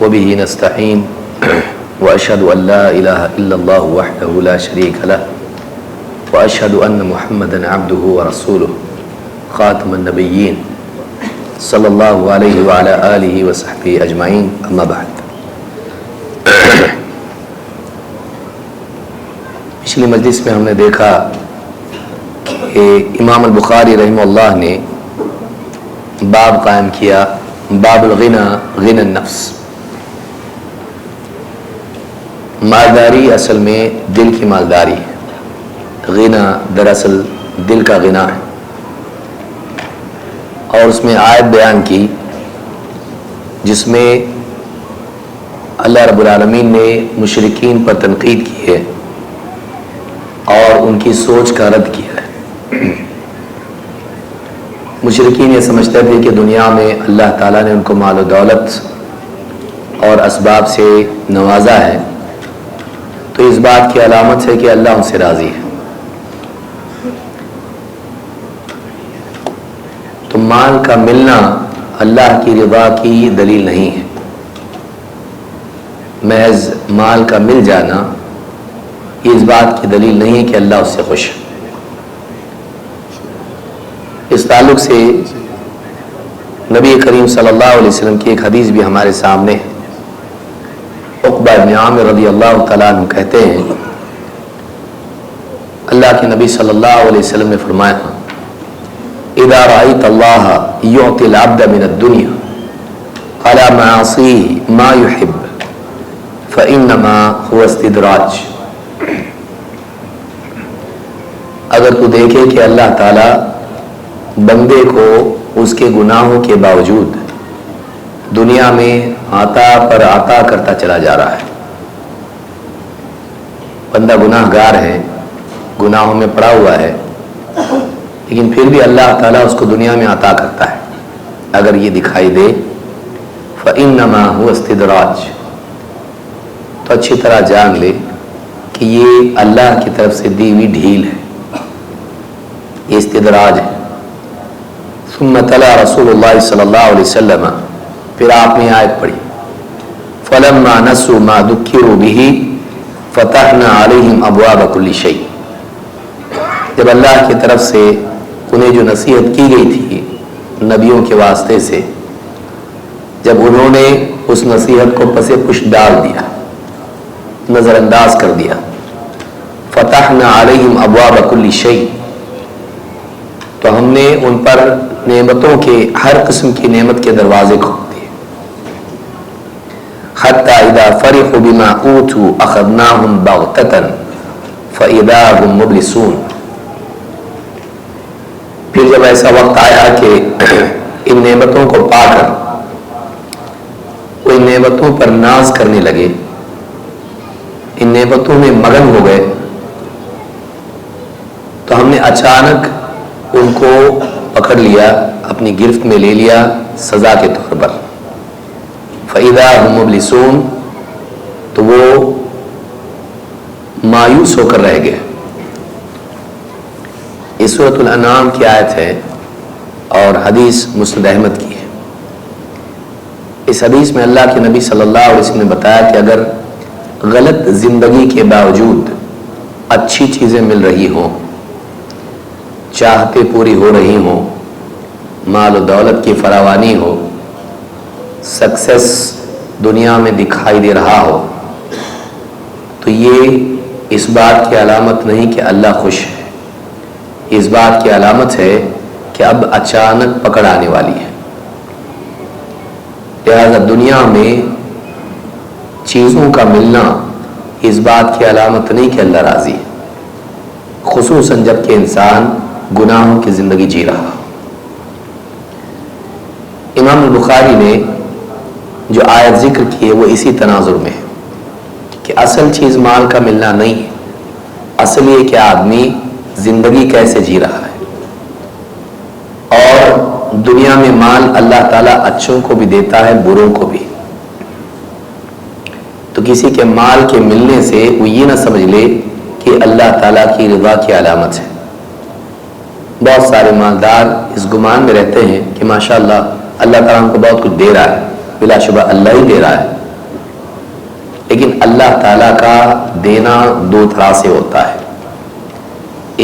وبه نستعين وأشهد أن لا إله إلا الله وحده لا شريك له وأشهد أن محمدا عبده ورسوله خاتم النبيين صلی اللہ علیہ وعلى آلہ وصحبہ اجمعین اما بعد۔ پچھلی مجلس میں ہم نے دیکھا کہ امام البخاری رحمہ اللہ نے باب قائم کیا، باب الغنى غنى النفس۔ مالداری اصل میں دل کی مالداری ہے، غنى دراصل دل کا غنا ہے، اور اس میں آیت بیان کی جس میں اللہ رب العالمین نے مشرکین پر تنقید کی ہے اور ان کی سوچ کا رد کیا ہے۔ مشرکین یہ سمجھتے تھے کہ دنیا میں اللہ تعالیٰ نے ان کو مال و دولت اور اسباب سے نوازا ہے، تو اس بات کی علامت ہے کہ اللہ ان سے راضی ہے۔ تو مال کا ملنا اللہ کی رضا کی دلیل نہیں ہے، محض مال کا مل جانا یہ اس بات کی دلیل نہیں ہے کہ اللہ اس سے خوش ہے۔ اس تعلق سے نبی کریم صلی اللہ علیہ وسلم کی ایک حدیث بھی ہمارے سامنے ہے۔ عقبہ بن عامر رضی اللہ تعالیٰ عنہ کہتے ہیں اللہ کے نبی صلی اللہ علیہ وسلم نے فرمایا اذا رأيت الله يعطي العبد من الدنيا على معاصيه ما يحب فإنما هو استدراج۔ اگر تو دیکھے کہ اللہ تعالیٰ بندے کو اس کے گناہوں کے باوجود دنیا میں عطا پر عطا کرتا چلا جا رہا ہے، بندہ گناہ گار ہے، گناہوں میں پڑا ہوا ہے، لیکن پھر بھی اللہ تعالیٰ اس کو دنیا میں عطا کرتا ہے، اگر یہ دکھائی دے فَإِنَّمَا هُوَ اسْتِدْرَاجٌ، تو اچھی طرح جان لے کہ یہ اللہ کی طرف سے دی ہوئی ڈھیل ہے، یہ استدراج ہے۔ ثم تلا رسول اللہ صلی اللہ علیہ وسلم، پھر آپ نے آیت پڑھی فَلَمَّا نَسُوا مَا ذُكِّرُوا بِهِ فَتَحْنَا عَلَيْهِمْ أَبْوَابَ كُلِّ شَيْءٍ۔ جب اللہ کی طرف سے انہیں جو نصیحت کی گئی تھی نبیوں کے واسطے سے، جب انہوں نے اس نصیحت کو پس پش ڈال دیا، نظر انداز کر دیا، فتحنا علیہم ابواب کل شیء، تو ہم نے ان پر نعمتوں کے ہر قسم کی نعمت کے دروازے کھول دیے۔ حتی اذا فرحوا بما اوتوا اخذناهم بغتة فاذا هم مبلسون۔ پھر جب ایسا وقت آیا کہ ان نعمتوں کو پا کر وہ ان نعمتوں پر ناز کرنے لگے، ان نعمتوں میں مگن ہو گئے، تو ہم نے اچانک ان کو پکڑ لیا، اپنی گرفت میں لے لیا سزا کے طور پر۔ فَإِذَا هُمْ مُبْلِسُونَ، تو وہ مایوس ہو کر رہ گئے۔ یہ سورۃ الانعام کی آیت ہے اور حدیث مسند احمد کی ہے۔ اس حدیث میں اللہ کے نبی صلی اللہ علیہ وسلم نے بتایا کہ اگر غلط زندگی کے باوجود اچھی چیزیں مل رہی ہوں، چاہتے پوری ہو رہی ہوں، مال و دولت کی فراوانی ہو، سکسیس دنیا میں دکھائی دے رہا ہو، تو یہ اس بات کی علامت نہیں کہ اللہ خوش ہے، اس بات کی علامت ہے کہ اب اچانک پکڑ آنے والی ہے۔ لہذا دنیا میں چیزوں کا ملنا اس بات کی علامت نہیں کہ اللہ راضی ہے، خصوصاً جب کہ انسان گناہوں کی زندگی جی رہا۔ امام البخاری نے جو آیت ذکر کی ہے وہ اسی تناظر میں ہے کہ اصل چیز مال کا ملنا نہیں ہے، اصل یہ کہ آدمی زندگی کیسے جی رہا ہے۔ اور دنیا میں مال اللہ تعالیٰ اچھوں کو بھی دیتا ہے، بروں کو بھی۔ تو کسی کے مال کے ملنے سے وہ یہ نہ سمجھ لے کہ اللہ تعالیٰ کی رضا کی علامت ہے۔ بہت سارے مالدار اس گمان میں رہتے ہیں کہ ماشاءاللہ اللہ تعالیٰ ہم کو بہت کچھ دے رہا ہے، بلا شبہ اللہ ہی دے رہا ہے، لیکن اللہ تعالیٰ کا دینا دو طرح سے ہوتا ہے،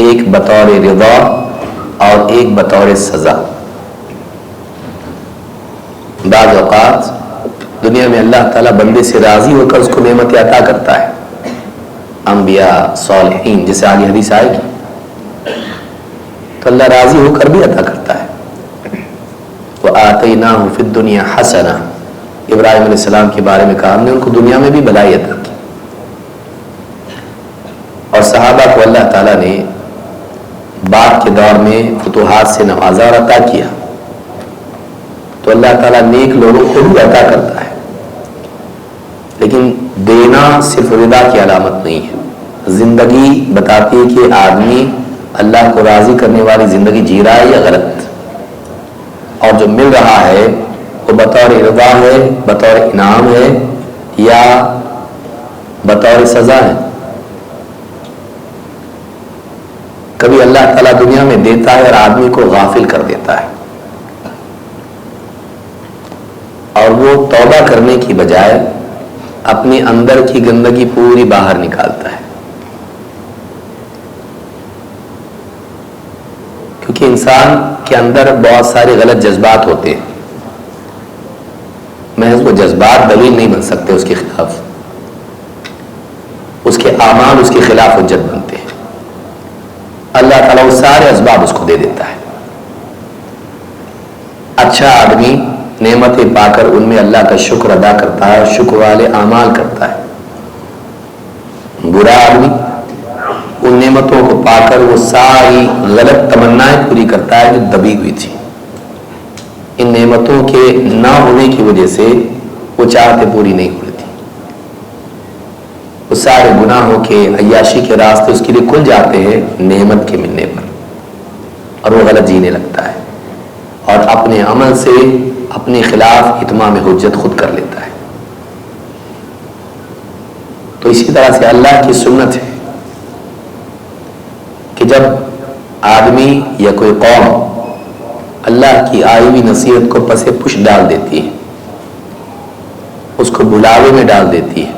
ایک بطور رضا اور ایک بطور سزا۔ بعض اوقات دنیا میں اللہ تعالیٰ بندے سے راضی ہو کر اس کو نعمت عطا کرتا ہے، انبیاء، صالحین، جیسے آگے حدیث آئے گی، تو اللہ راضی ہو کر بھی عطا کرتا ہے۔ وَآتَيْنَاهُ فِي الدُّنْيَا حَسَنَةً، ابراہیم علیہ السلام کے بارے میں کہا ہم نے ان کو دنیا میں بھی بھلائی عطا کی، اور صحابہ کو اللہ تعالیٰ نے بعد کے دور میں فتوحات سے نوازا اور عطا کیا۔ تو اللہ تعالیٰ نیک لوگوں کو بھی عطا کرتا ہے، لیکن دینا صرف رضا کی علامت نہیں ہے۔ زندگی بتاتی ہے کہ آدمی اللہ کو راضی کرنے والی زندگی جی رہا ہے یا غلط، اور جو مل رہا ہے وہ بطور رضا ہے، بطور انعام ہے یا بطور سزا ہے۔ کبھی اللہ تعالیٰ دنیا میں دیتا ہے اور آدمی کو غافل کر دیتا ہے، اور وہ توبہ کرنے کی بجائے اپنے اندر کی گندگی پوری باہر نکالتا ہے، کیونکہ انسان کے اندر بہت سارے غلط جذبات ہوتے ہیں، محض وہ جذبات دلیل نہیں بن سکتے اس کے خلاف، اس کے اعمال اس کے خلاف حجت بنتے ہیں۔ اللہ تعالیٰ وہ سارے اسباب اس کو دے دیتا ہے۔ اچھا آدمی نعمتیں پا کر ان میں اللہ کا شکر ادا کرتا ہے اور شکر والے اعمال کرتا ہے۔ برا آدمی ان نعمتوں کو پا کر وہ ساری غلط تمنائیں پوری کرتا ہے جو دبی ہوئی تھی، ان نعمتوں کے نہ ہونے کی وجہ سے وہ چاہتے پوری نہیں ہو رہی تھی، وہ سارے گناہوں کے عیاشی کے راستے اس کے لیے کھل جاتے ہیں نعمت کے ملنے پر، اور وہ غلط جینے لگتا ہے اور اپنے عمل سے اپنے خلاف اتمام حجت خود کر لیتا ہے۔ تو اسی طرح سے اللہ کی سنت ہے کہ جب آدمی یا کوئی قوم اللہ کی آئی ہوئی نصیحت کو پسے پش ڈال دیتی ہے، اس کو بلاوے میں ڈال دیتی ہے،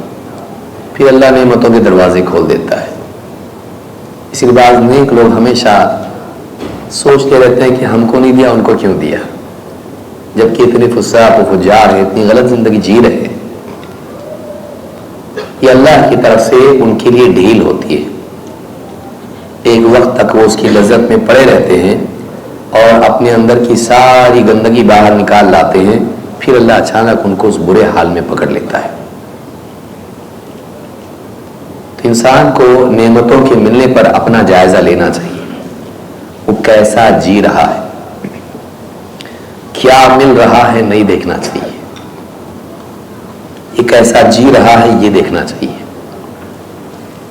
پھر اللہ نعمتوں کے دروازے کھول دیتا ہے۔ اسی لیے بعض نیک لوگ ہمیشہ سوچتے رہتے ہیں کہ ہم کو نہیں دیا ان کو کیوں دیا، جبکہ اتنے فساق و فجار ہیں، اتنی غلط زندگی جی رہے ہیں۔ یہ اللہ کی طرف سے ان کے لیے ڈھیل ہوتی ہے، ایک وقت تک وہ اس کی لذت میں پڑے رہتے ہیں اور اپنے اندر کی ساری گندگی باہر نکال لاتے ہیں، پھر اللہ اچانک ان کو اس برے حال میں پکڑ لیتا ہے۔ تو انسان کو نعمتوں کے ملنے پر اپنا جائزہ لینا چاہیے، وہ کیسا جی رہا ہے، کیا مل رہا ہے نہیں دیکھنا چاہیے، یہ کیسا جی رہا ہے یہ دیکھنا چاہیے۔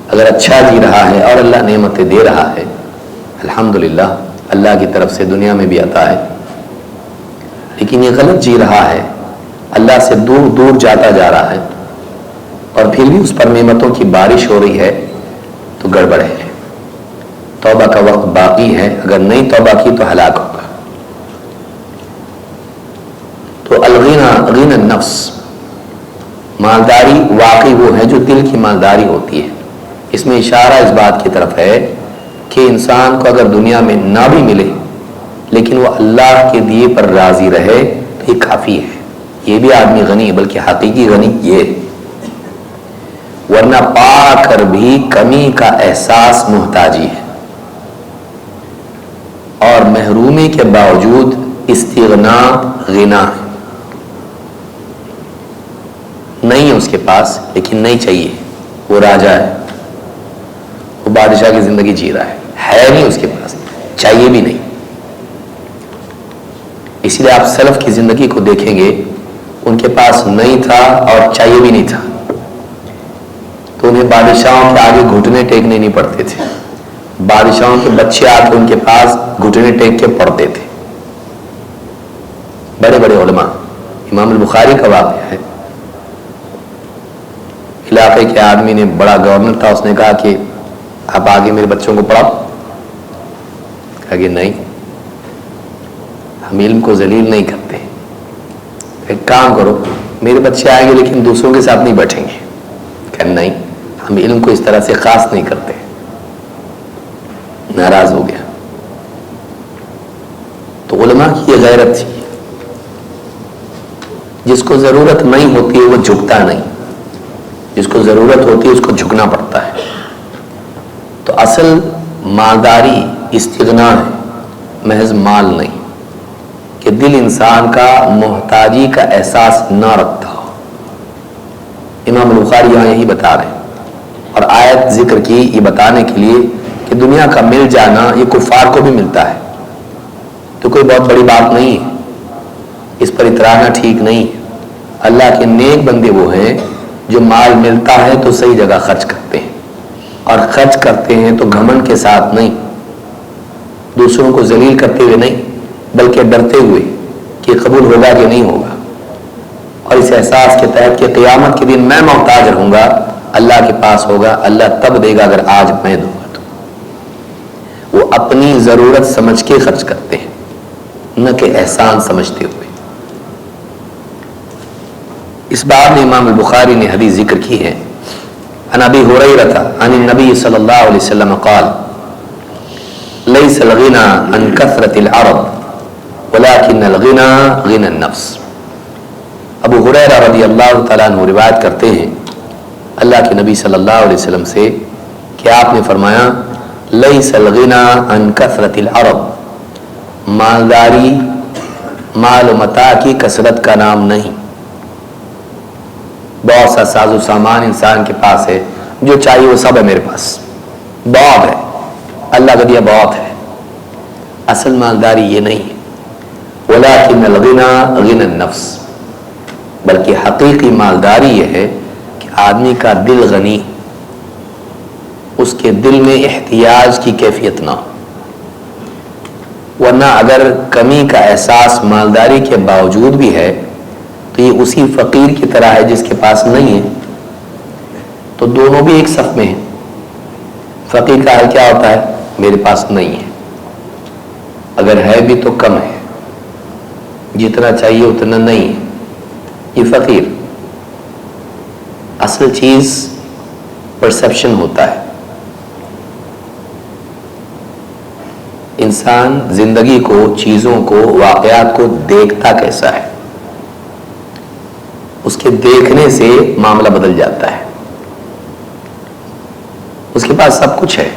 اگر اچھا جی رہا ہے اور اللہ نعمتیں دے رہا ہے، الحمدللہ اللہ کی طرف سے دنیا میں بھی عطا ہے، لیکن یہ غلط جی رہا ہے، اللہ سے دور دور جاتا جا رہا ہے اور پھر بھی اس پر نعمتوں کی بارش ہو رہی ہے، تو گڑبڑ ہے۔ توبہ کا وقت باقی ہے، اگر نہیں توبہ کی تو ہلاک ہوگا۔ تو الغنى غنى النفس، مالداری واقعی وہ ہے جو دل کی مالداری ہوتی ہے۔ اس میں اشارہ اس بات کی طرف ہے کہ انسان کو اگر دنیا میں نہ بھی ملے لیکن وہ اللہ کے دیے پر راضی رہے تو یہ کافی ہے، یہ بھی آدمی غنی ہے، بلکہ حقیقی غنی یہ ہے۔ ورنہ پا کر بھی کمی کا احساس محتاجی ہے، اور محرومی کے باوجود استغنا غنا ہے، نہیں ہے اس کے پاس لیکن نہیں چاہیے، وہ راجا ہے، وہ بادشاہ کی زندگی جی رہا ہے نہیں اس کے پاس، چاہیے بھی نہیں۔ اسی لیے آپ سلف کی زندگی کو دیکھیں گے، ان کے پاس نہیں تھا اور چاہیے بھی نہیں تھا، تو انہیں بادشاہوں کے آگے گھٹنے ٹیکنے نہیں پڑتے تھے، بادشاہوں کے بچے آ کے ان کے پاس گھٹنے ٹیک کے پڑھتے تھے۔ بڑے بڑے علماء، امام البخاری کا واقعہ ہے، علاقے کے آدمی نے، بڑا گورنر تھا، اس نے کہا کہ آپ آگے میرے بچوں کو پڑھاؤ، کہا کہ نہیں، ہم علم کو ذلیل نہیں کرتے، ایک کام کرو، میرے بچے آئیں گے لیکن دوسروں کے ساتھ نہیں بیٹھیں گے، کہ نہیں ہم علم کو اس طرح سے خاص نہیں کرتے. ناراض ہو گیا. تو علماء کی یہ غیرت تھی. جس کو ضرورت نہیں ہوتی ہے وہ جھکتا نہیں, جس کو ضرورت ہوتی ہے اس کو جھکنا پڑتا ہے. تو اصل مالداری استغنا ہے, محض مال نہیں, کہ دل انسان کا محتاجی کا احساس نہ رکھتا ہو. امام بخاری یہاں یہی بتا رہے ہیں, اور آیت ذکر کی یہ بتانے کے لیے کہ دنیا کا مل جانا یہ کفار کو بھی ملتا ہے, تو کوئی بہت بڑی بات نہیں ہے, اس پر اترانا ٹھیک نہیں ہے. اللہ کے نیک بندے وہ ہیں جو مال ملتا ہے تو صحیح جگہ خرچ کرتے ہیں, اور خرچ کرتے ہیں تو گھمنڈ کے ساتھ نہیں, دوسروں کو ذلیل کرتے ہوئے نہیں, بلکہ ڈرتے ہوئے کہ قبول ہوگا کہ نہیں ہوگا, اور اس احساس کے تحت کہ قیامت کے دن میں محتاج رہوں گا, اللہ کے پاس ہوگا, اللہ تب دے گا اگر آج میں دوں گا. تو وہ اپنی ضرورت سمجھ کے خرچ کرتے ہیں, نہ کہ احسان سمجھتے ہوئے. اس باب میں امام البخاری نے حدیث ذکر کی ہے, عن ابی ہریرہ عن النبی صلی اللہ علیہ وسلم قال لیس الغنى عن کثرة العرب ولكن الغنى غنى النفس. ابو ہریرہ رضی اللہ تعالیٰ عنہ روایت کرتے ہیں اللہ کے نبی صلی اللہ علیہ وسلم سے کہ آپ نے فرمایا لیس الغنى عن کثرة العرب, مالداری مال و متاع کی کثرت کا نام نہیں. بہت سا ساز و سامان انسان کے پاس ہے, جو چاہیے وہ سب ہے میرے پاس, بہت ہے, اللہ کا دیا بہت ہے. اصل مالداری یہ نہیں ہے. ولیکن الغنى غنى النفس, بلکہ حقیقی مالداری یہ ہے کہ آدمی کا دل غنی, اس کے دل میں احتیاج کی کیفیت نہ ہو. ورنہ اگر کمی کا احساس مالداری کے باوجود بھی ہے تو یہ اسی فقیر کی طرح ہے جس کے پاس نہیں ہے. تو دونوں بھی ایک صف میں ہیں. فقیر کا حال کیا ہوتا ہے, میرے پاس نہیں ہے, اگر ہے بھی تو کم ہے, جتنا چاہیے اتنا نہیں ہے, یہ فقیر. اصل چیز پرسیپشن ہوتا ہے. انسان زندگی کو, چیزوں کو, واقعات کو دیکھتا کیسا ہے, اس کے دیکھنے سے معاملہ بدل جاتا ہے. اس کے پاس سب کچھ ہے,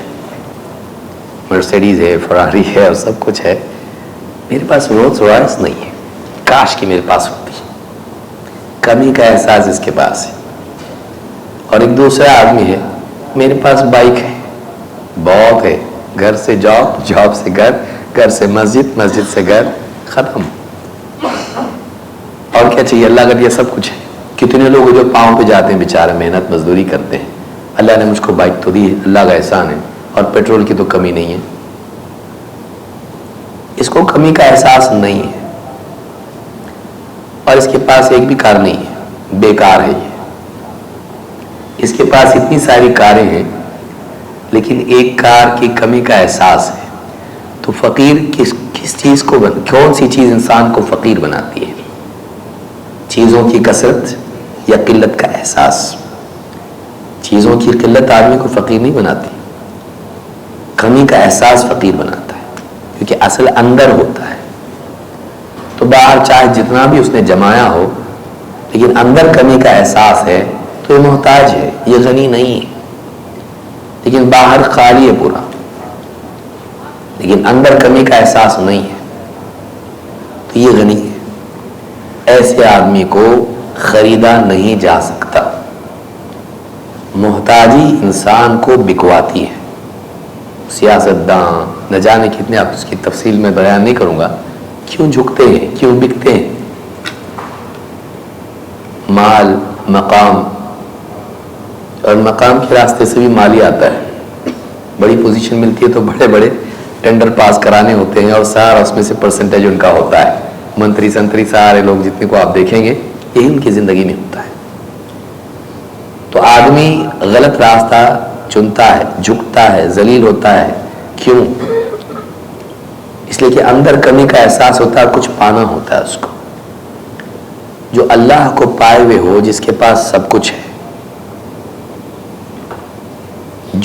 مرسیڈیز ہے, فراری ہے, اور سب کچھ ہے. میرے پاس رولز رائس نہیں ہے, کاش کہ میرے پاس ہوتی. کمی کا احساس اس کے پاس ہے. اور ایک دوسرا آدمی ہے, میرے پاس بائک ہے, بہت ہے, گھر سے جاب, جاب سے گھر, گھر سے مسجد, مسجد سے گھر, ختم. اور کیا چاہیے, اللہ کا دیا سب کچھ ہے. کتنے لوگ جو پاؤں پہ جاتے ہیں بیچارے, محنت مزدوری کرتے ہیں, اللہ نے مجھ کو بائک تو دی ہے, اللہ کا احسان ہے, اور پیٹرول کی تو کمی نہیں ہے. اس کو کمی کا احساس نہیں ہے, اور اس کے پاس ایک بھی کار نہیں ہے, بیکار ہے یہ. اس کے پاس اتنی ساری کاریں ہیں لیکن ایک کار کی کمی کا احساس ہے. تو فقیر کس چیز کو کون سی چیز انسان کو فقیر بناتی ہے؟ چیزوں کی کثرت یا قلت کا احساس؟ چیزوں کی قلت آدمی کو فقیر نہیں بناتی, کمی کا احساس فقیر بناتا ہے, کیونکہ اصل اندر ہوتا ہے. تو باہر چاہے جتنا بھی اس نے جمایا ہو, لیکن اندر کمی کا احساس ہے تو یہ محتاج ہے, یہ غنی نہیں ہے. لیکن باہر خالی ہے پورا, لیکن اندر کمی کا احساس نہیں ہے, تو یہ غنی ہے. ایسے آدمی کو خریدا نہیں جا سکتا. محتاجی انسان کو بکواتی ہے. سیاستداں نہ جانے کتنے, آپ اس کی تفصیل میں بیان نہیں کروں گا, کیوں جھکتے ہیں, کیوں بکتے ہیں. مال, مقام, اور مقام کے راستے سے بھی مال ہی آتا ہے. بڑی پوزیشن ملتی ہے تو بڑے بڑے ٹینڈر پاس کرانے ہوتے ہیں, اور سارا اس میں سے پرسنٹیج ان کا ہوتا ہے. منتری سنتری سارے لوگ جتنے کو آپ دیکھیں گے, یہی ان کی زندگی میں ہوتا ہے. تو آدمی غلط راستہ چنتا ہے, جھکتا ہے, ذلیل ہوتا ہے. کیوں؟ اس لیے کہ اندر کمی کا احساس ہوتا ہے, کچھ پانا ہوتا ہے اس کو. جو اللہ کو پائے ہوئے ہو, جس کے پاس سب کچھ ہے,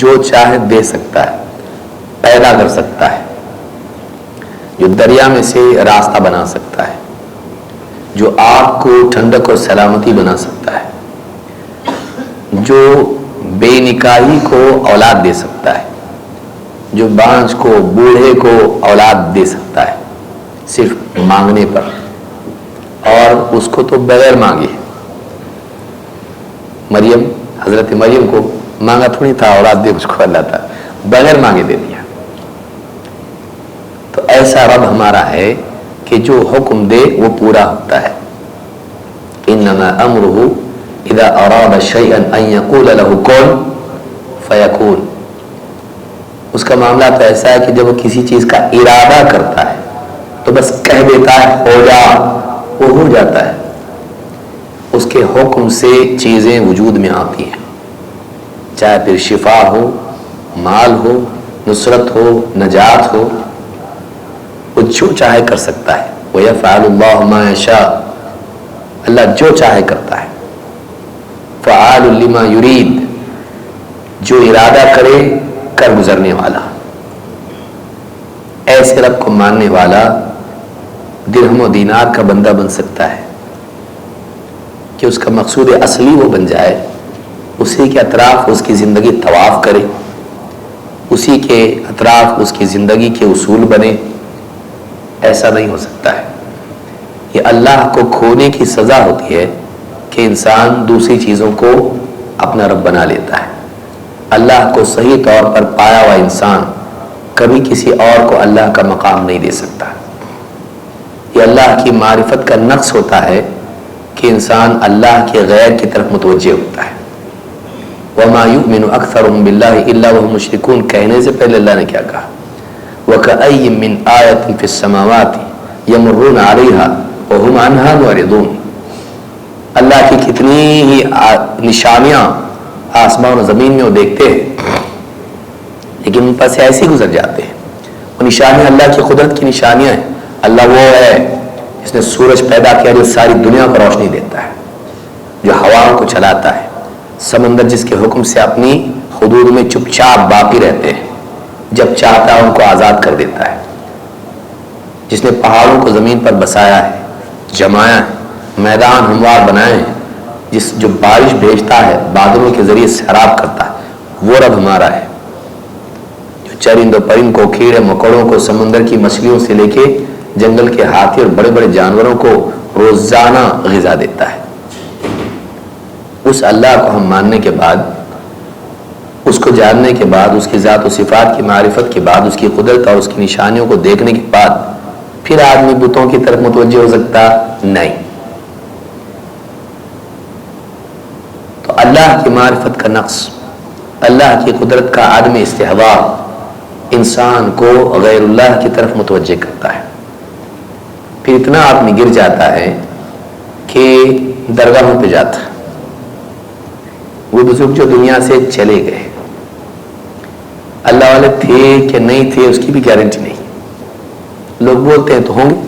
جو چاہے دے سکتا ہے، پیدا کر سکتا ہے، جو دریا میں سے راستہ بنا سکتا ہے، جو آگ کو ٹھنڈک اور سلامتی بنا سکتا ہے، جو بے نکاحی کو اولاد دے سکتا ہے، جو بانجھ کو، بوڑھے کو اولاد دے سکتا ہے صرف مانگنے پر، اور اس کو تو بغیر مانگے. مریم، حضرت مریم کو مانگا تھوڑی تھا اولاد دے، اس کو اللہ تھا بغیر مانگے دے دیا. تو ایسا رب ہمارا ہے کہ جو حکم دے وہ پورا ہوتا ہے. انما امرہ اذا اراد شیئا ان یقول له کن فیکون. اس کا معاملہ تو ایسا ہے کہ جب وہ کسی چیز کا ارادہ کرتا ہے تو بس کہہ دیتا ہے ہو جا، وہ ہو جاتا ہے. اس کے حکم سے چیزیں وجود میں آتی ہیں، چاہے پھر شفا ہو، مال ہو، نصرت ہو، نجات ہو. وہ جو چاہے کر سکتا ہے. وَيَفْعَلُ اللَّهُ مَا يَشَاءُ. اللہ جو چاہے کرتا ہے. فَعَالٌ لِمَا يُرِيدُ. جو ارادہ کرے کر گزرنے والا. ایسے رب کو ماننے والا درہم و دینار کا بندہ بن سکتا ہے کہ اس کا مقصود اصلی وہ بن جائے، اسی کے اطراف اس کی زندگی طواف کرے، اسی کے اطراف اس کی زندگی کے اصول بنے. ایسا نہیں ہو سکتا ہے. یہ اللہ کو کھونے کی سزا ہوتی ہے کہ انسان دوسری چیزوں کو اپنا رب بنا لیتا ہے. اللہ کو صحیح طور پر پایا ہوا انسان کبھی کسی اور کو اللہ کا مقام نہیں دے سکتا. یہ اللہ کی معرفت کا نقص ہوتا ہے کہ انسان اللہ کے غیر کی طرف متوجہ ہوتا ہے. وَمَا يُؤْمِنُ أَكْثَرُهُمْ بِاللَّهِ إِلَّا وَهُمْ مُشْرِكُونَ. کہنے سے پہلے اللہ نے کیا کہا؟ وَكَأَيٍّ مِّنْ آيَةٍ فِي السَّمَاوَاتِ يَمُرُّونَ عَلَيْهَا وَهُمْ عَنْهَا مُعْرِضُونَ. اللہ کی کتنی ہی نشانیاں آسمان و زمین میں وہ دیکھتے ہیں لیکن ان پر سے ایسے گزر جاتے ہیں. وہ نشانیاں اللہ کی قدرت کی نشانیاں ہیں. اللہ وہ ہے جس نے سورج پیدا کیا جو ساری دنیا کو روشنی دیتا ہے، جو ہواؤں کو چلاتا ہے، سمندر جس کے حکم سے اپنی حدود میں چپ چاپ باقی رہتے ہیں، جب چاہتا ہے ان کو آزاد کر دیتا ہے، جس نے پہاڑوں کو زمین پر بسایا ہے، جمایا ہے، میدان ہموار بنائے ہیں، جو بارش بھیجتا ہے، بادلوں کے ذریعے سیراب کرتا ہے، وہ رب ہمارا ہے. جو چرند و پرند کو، کیڑے مکوڑوں کو، سمندر کی مچھلیوں سے لے کے جنگل کے ہاتھی اور بڑے بڑے جانوروں کو روزانہ غذا دیتا ہے. اس اللہ کو ہم ماننے کے بعد، اس کو جاننے کے بعد، اس کی ذات و صفات کی معرفت کے بعد، اس کی قدرت اور اس کی نشانیوں کو دیکھنے کے بعد پھر آدمی بتوں کی طرف متوجہ ہو سکتا نہیں. تو اللہ کی معرفت کا نقص، اللہ کی قدرت کا عدم استحواء انسان کو غیر اللہ کی طرف متوجہ کرتا ہے. پھر اتنا آدمی گر جاتا ہے کہ درگاہوں پہ جاتا ہے. وہ بزرگ جو دنیا سے چلے گئے، اللہ والے تھے کہ نہیں تھے اس کی بھی گارنٹی نہیں. لوگ بولتے ہیں تو ہوں گے،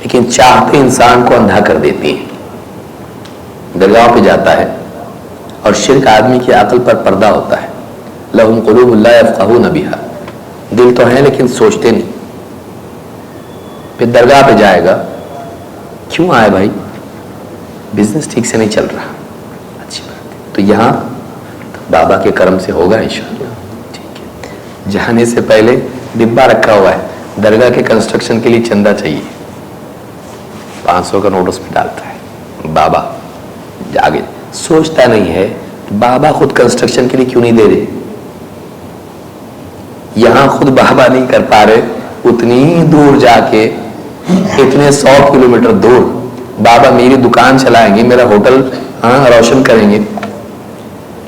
لیکن چاہتے انسان کو اندھا کر دیتی ہیں. درگاہوں پہ جاتا ہے اور شرک آدمی کی عقل پر پردہ ہوتا ہے. لہم قلوب لا یفقہون بہا. دل تو ہیں لیکن سوچتے نہیں. پھر درگاہ پہ جائے گا، کیوں آئے بھائی؟ بزنس ٹھیک سے نہیں چل رہا. اچھی بات ہے. تو یہاں بابا کے کرم سے ہوگا انشاءاللہ. ٹھیک ہے. جانے سے پہلے ڈبہ رکھا ہوا ہے، درگاہ کے کنسٹرکشن کے لیے چندہ چاہیے، 500 کا نوٹس میں ڈالتا ہے. بابا آگے سوچتا نہیں ہے بابا خود کنسٹرکشن کے لیے کیوں نہیں دے رہے. یہاں خود بابا نہیں کر پا رہے، اتنی دور جا کے، اتنے 100 کلومیٹر دور بابا میری دکان چلائیں گے، میرا ہوٹل روشن کریں گے،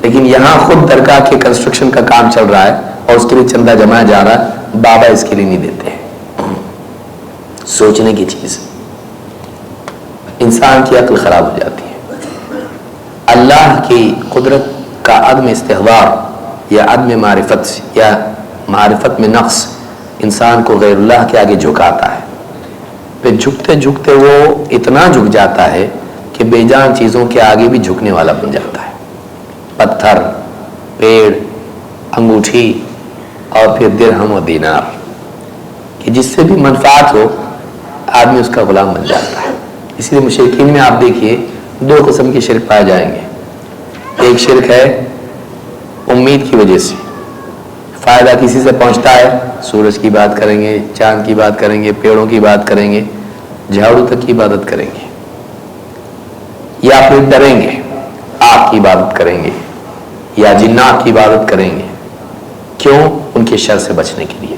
لیکن یہاں خود درگاہ کے کنسٹرکشن کا کام چل رہا ہے اور اس کے لیے چندہ جمایا جا رہا ہے. بابا اس کے لیے نہیں دیتے. سوچنے کی چیز، انسان کی عقل خراب ہو جاتی ہے. اللہ کی قدرت کا عدم استحضار یا عدم معرفت یا معرفت میں نقص انسان کو غیر اللہ کے آگے جھکاتا ہے. پھر جھکتے جھکتے وہ اتنا جھک جاتا ہے کہ بے جان چیزوں کے آگے بھی جھکنے والا بن جاتا ہے. پتھر، پیڑ، انگوٹھی اور پھر درہم و دینار، کہ جس سے بھی منفعت ہو آدمی اس کا غلام بن جاتا ہے۔ اس لیے مشرکین میں آپ دیکھیے دو قسم کے شرک پائے جائیں گے۔ ایک شرک ہے امید کی وجہ سے، فائدہ کسی سے پہنچتا ہے، سورج کی بات کریں گے، چاند کی بات کریں گے، پیڑوں کی بات کریں گے، جھاڑو تک کی عبادت کریں گے، یا پھر ڈریں گے، آگ کی عبادت کریں گے یا جنات کی عبادت کریں گے، کیوں؟ ان کے شر سے بچنے کے لیے۔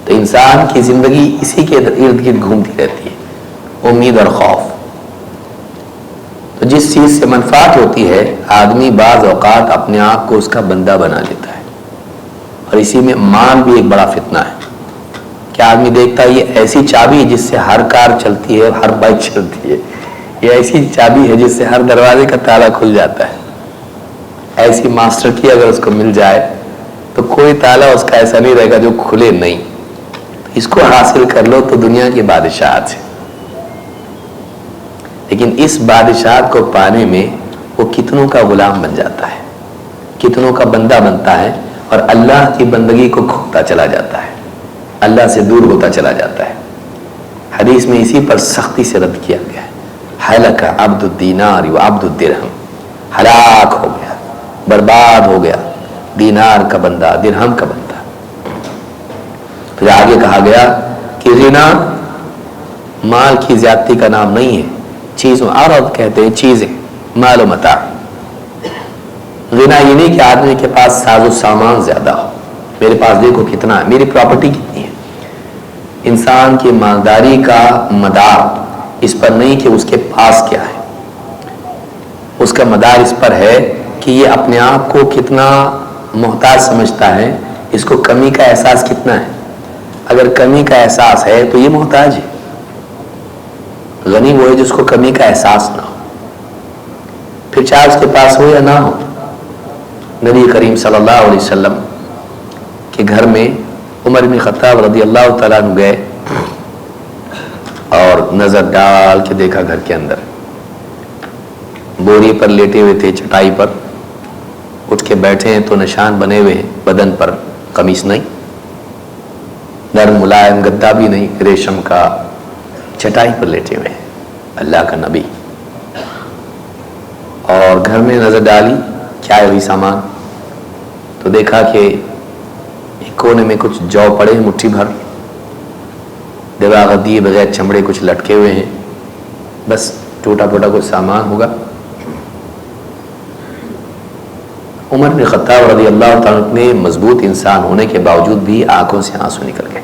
تو انسان کی زندگی اسی کے ارد گرد گھومتی رہتی ہے، امید اور خوف۔ تو جس چیز سے منفعت ہوتی ہے آدمی بعض اوقات اپنے آپ کو اس کا بندہ بنا لیتا ہے، اور اسی میں مال بھی ایک بڑا فتنہ ہے کہ آدمی دیکھتا ہے یہ ایسی چابی ہے جس سے ہر کار چلتی ہے، ہر بائک چلتی ہے، یہ ایسی چابی ہے جس سے ہر دروازے کا تالا کھل جاتا ہے، ایسی ماسٹر کی اگر اس کو مل جائے تو کوئی تالا اس کا ایسا نہیں رہے گا جو کھلے نہیں۔ اس کو حاصل کر لو تو دنیا کی بادشاہت ہے، لیکن اس بادشاہت کو پانے میں وہ کتنوں کا غلام بن جاتا ہے، کتنوں کا بندہ بنتا ہے، اور اللہ کی بندگی کو کھوتا چلا جاتا ہے، اللہ سے دور ہوتا چلا جاتا ہے۔ حدیث میں اسی پر سختی سے رد کیا گیا ہے، ہلک عبد الدینار و عبد الدرہم، ہلاک ہو گیا، برباد ہو گیا دینار کا بندہ، درہم کا بندہ۔ پھر آگے کہا گیا کہ غنا مال کی زیادتی کا نام نہیں ہے، چیزوں، عرض کہتے ہیں چیزیں، مال و متاع۔ غنا یہ نہیں کہ آدمی کے پاس ساز و سامان زیادہ ہو، میرے پاس دیکھو کتنا ہے، میری پراپرٹی کتنی ہے۔ انسان کی مالداری کا مدار اس پر نہیں کہ اس کے پاس کیا ہے، اس کا مدار اس پر ہے کہ یہ اپنے آپ کو کتنا محتاج سمجھتا ہے، اس کو کمی کا احساس کتنا ہے۔ اگر کمی کا احساس ہے تو یہ محتاج ہے، غنی وہ ہے جس کو کمی کا احساس نہ ہو، پھر چاہے اس کے پاس ہو یا نہ ہو۔ نبی کریم صلی اللہ علیہ وسلم کے گھر میں عمر بن خطاب رضی اللہ تعالیٰ عنہ گئے اور نظر ڈال کے دیکھا گھر کے اندر بوری پر لیٹے ہوئے تھے، چٹائی پر اٹھ کے بیٹھے ہیں تو نشان بنے ہوئے ہیں بدن پر، قمیص نہیں، نرم ملائم گدا بھی نہیں، ریشم کا، چٹائی پر لیٹے ہوئے ہیں اللہ کا نبی۔ اور گھر میں نظر ڈالی، کیا ہے وہی سامان، تو دیکھا کہ ایک کونے میں کچھ جو پڑے ہیں مٹھی بھر، دباغ دیے بغیر چمڑے کچھ لٹکے ہوئے ہیں، بس ٹوٹا پھوٹا کچھ سامان ہوگا۔ عمر بن خطاب رضی اللہ تعالیٰ عنہ نے مضبوط انسان ہونے کے باوجود بھی آنکھوں سے آنسو نکل گئے،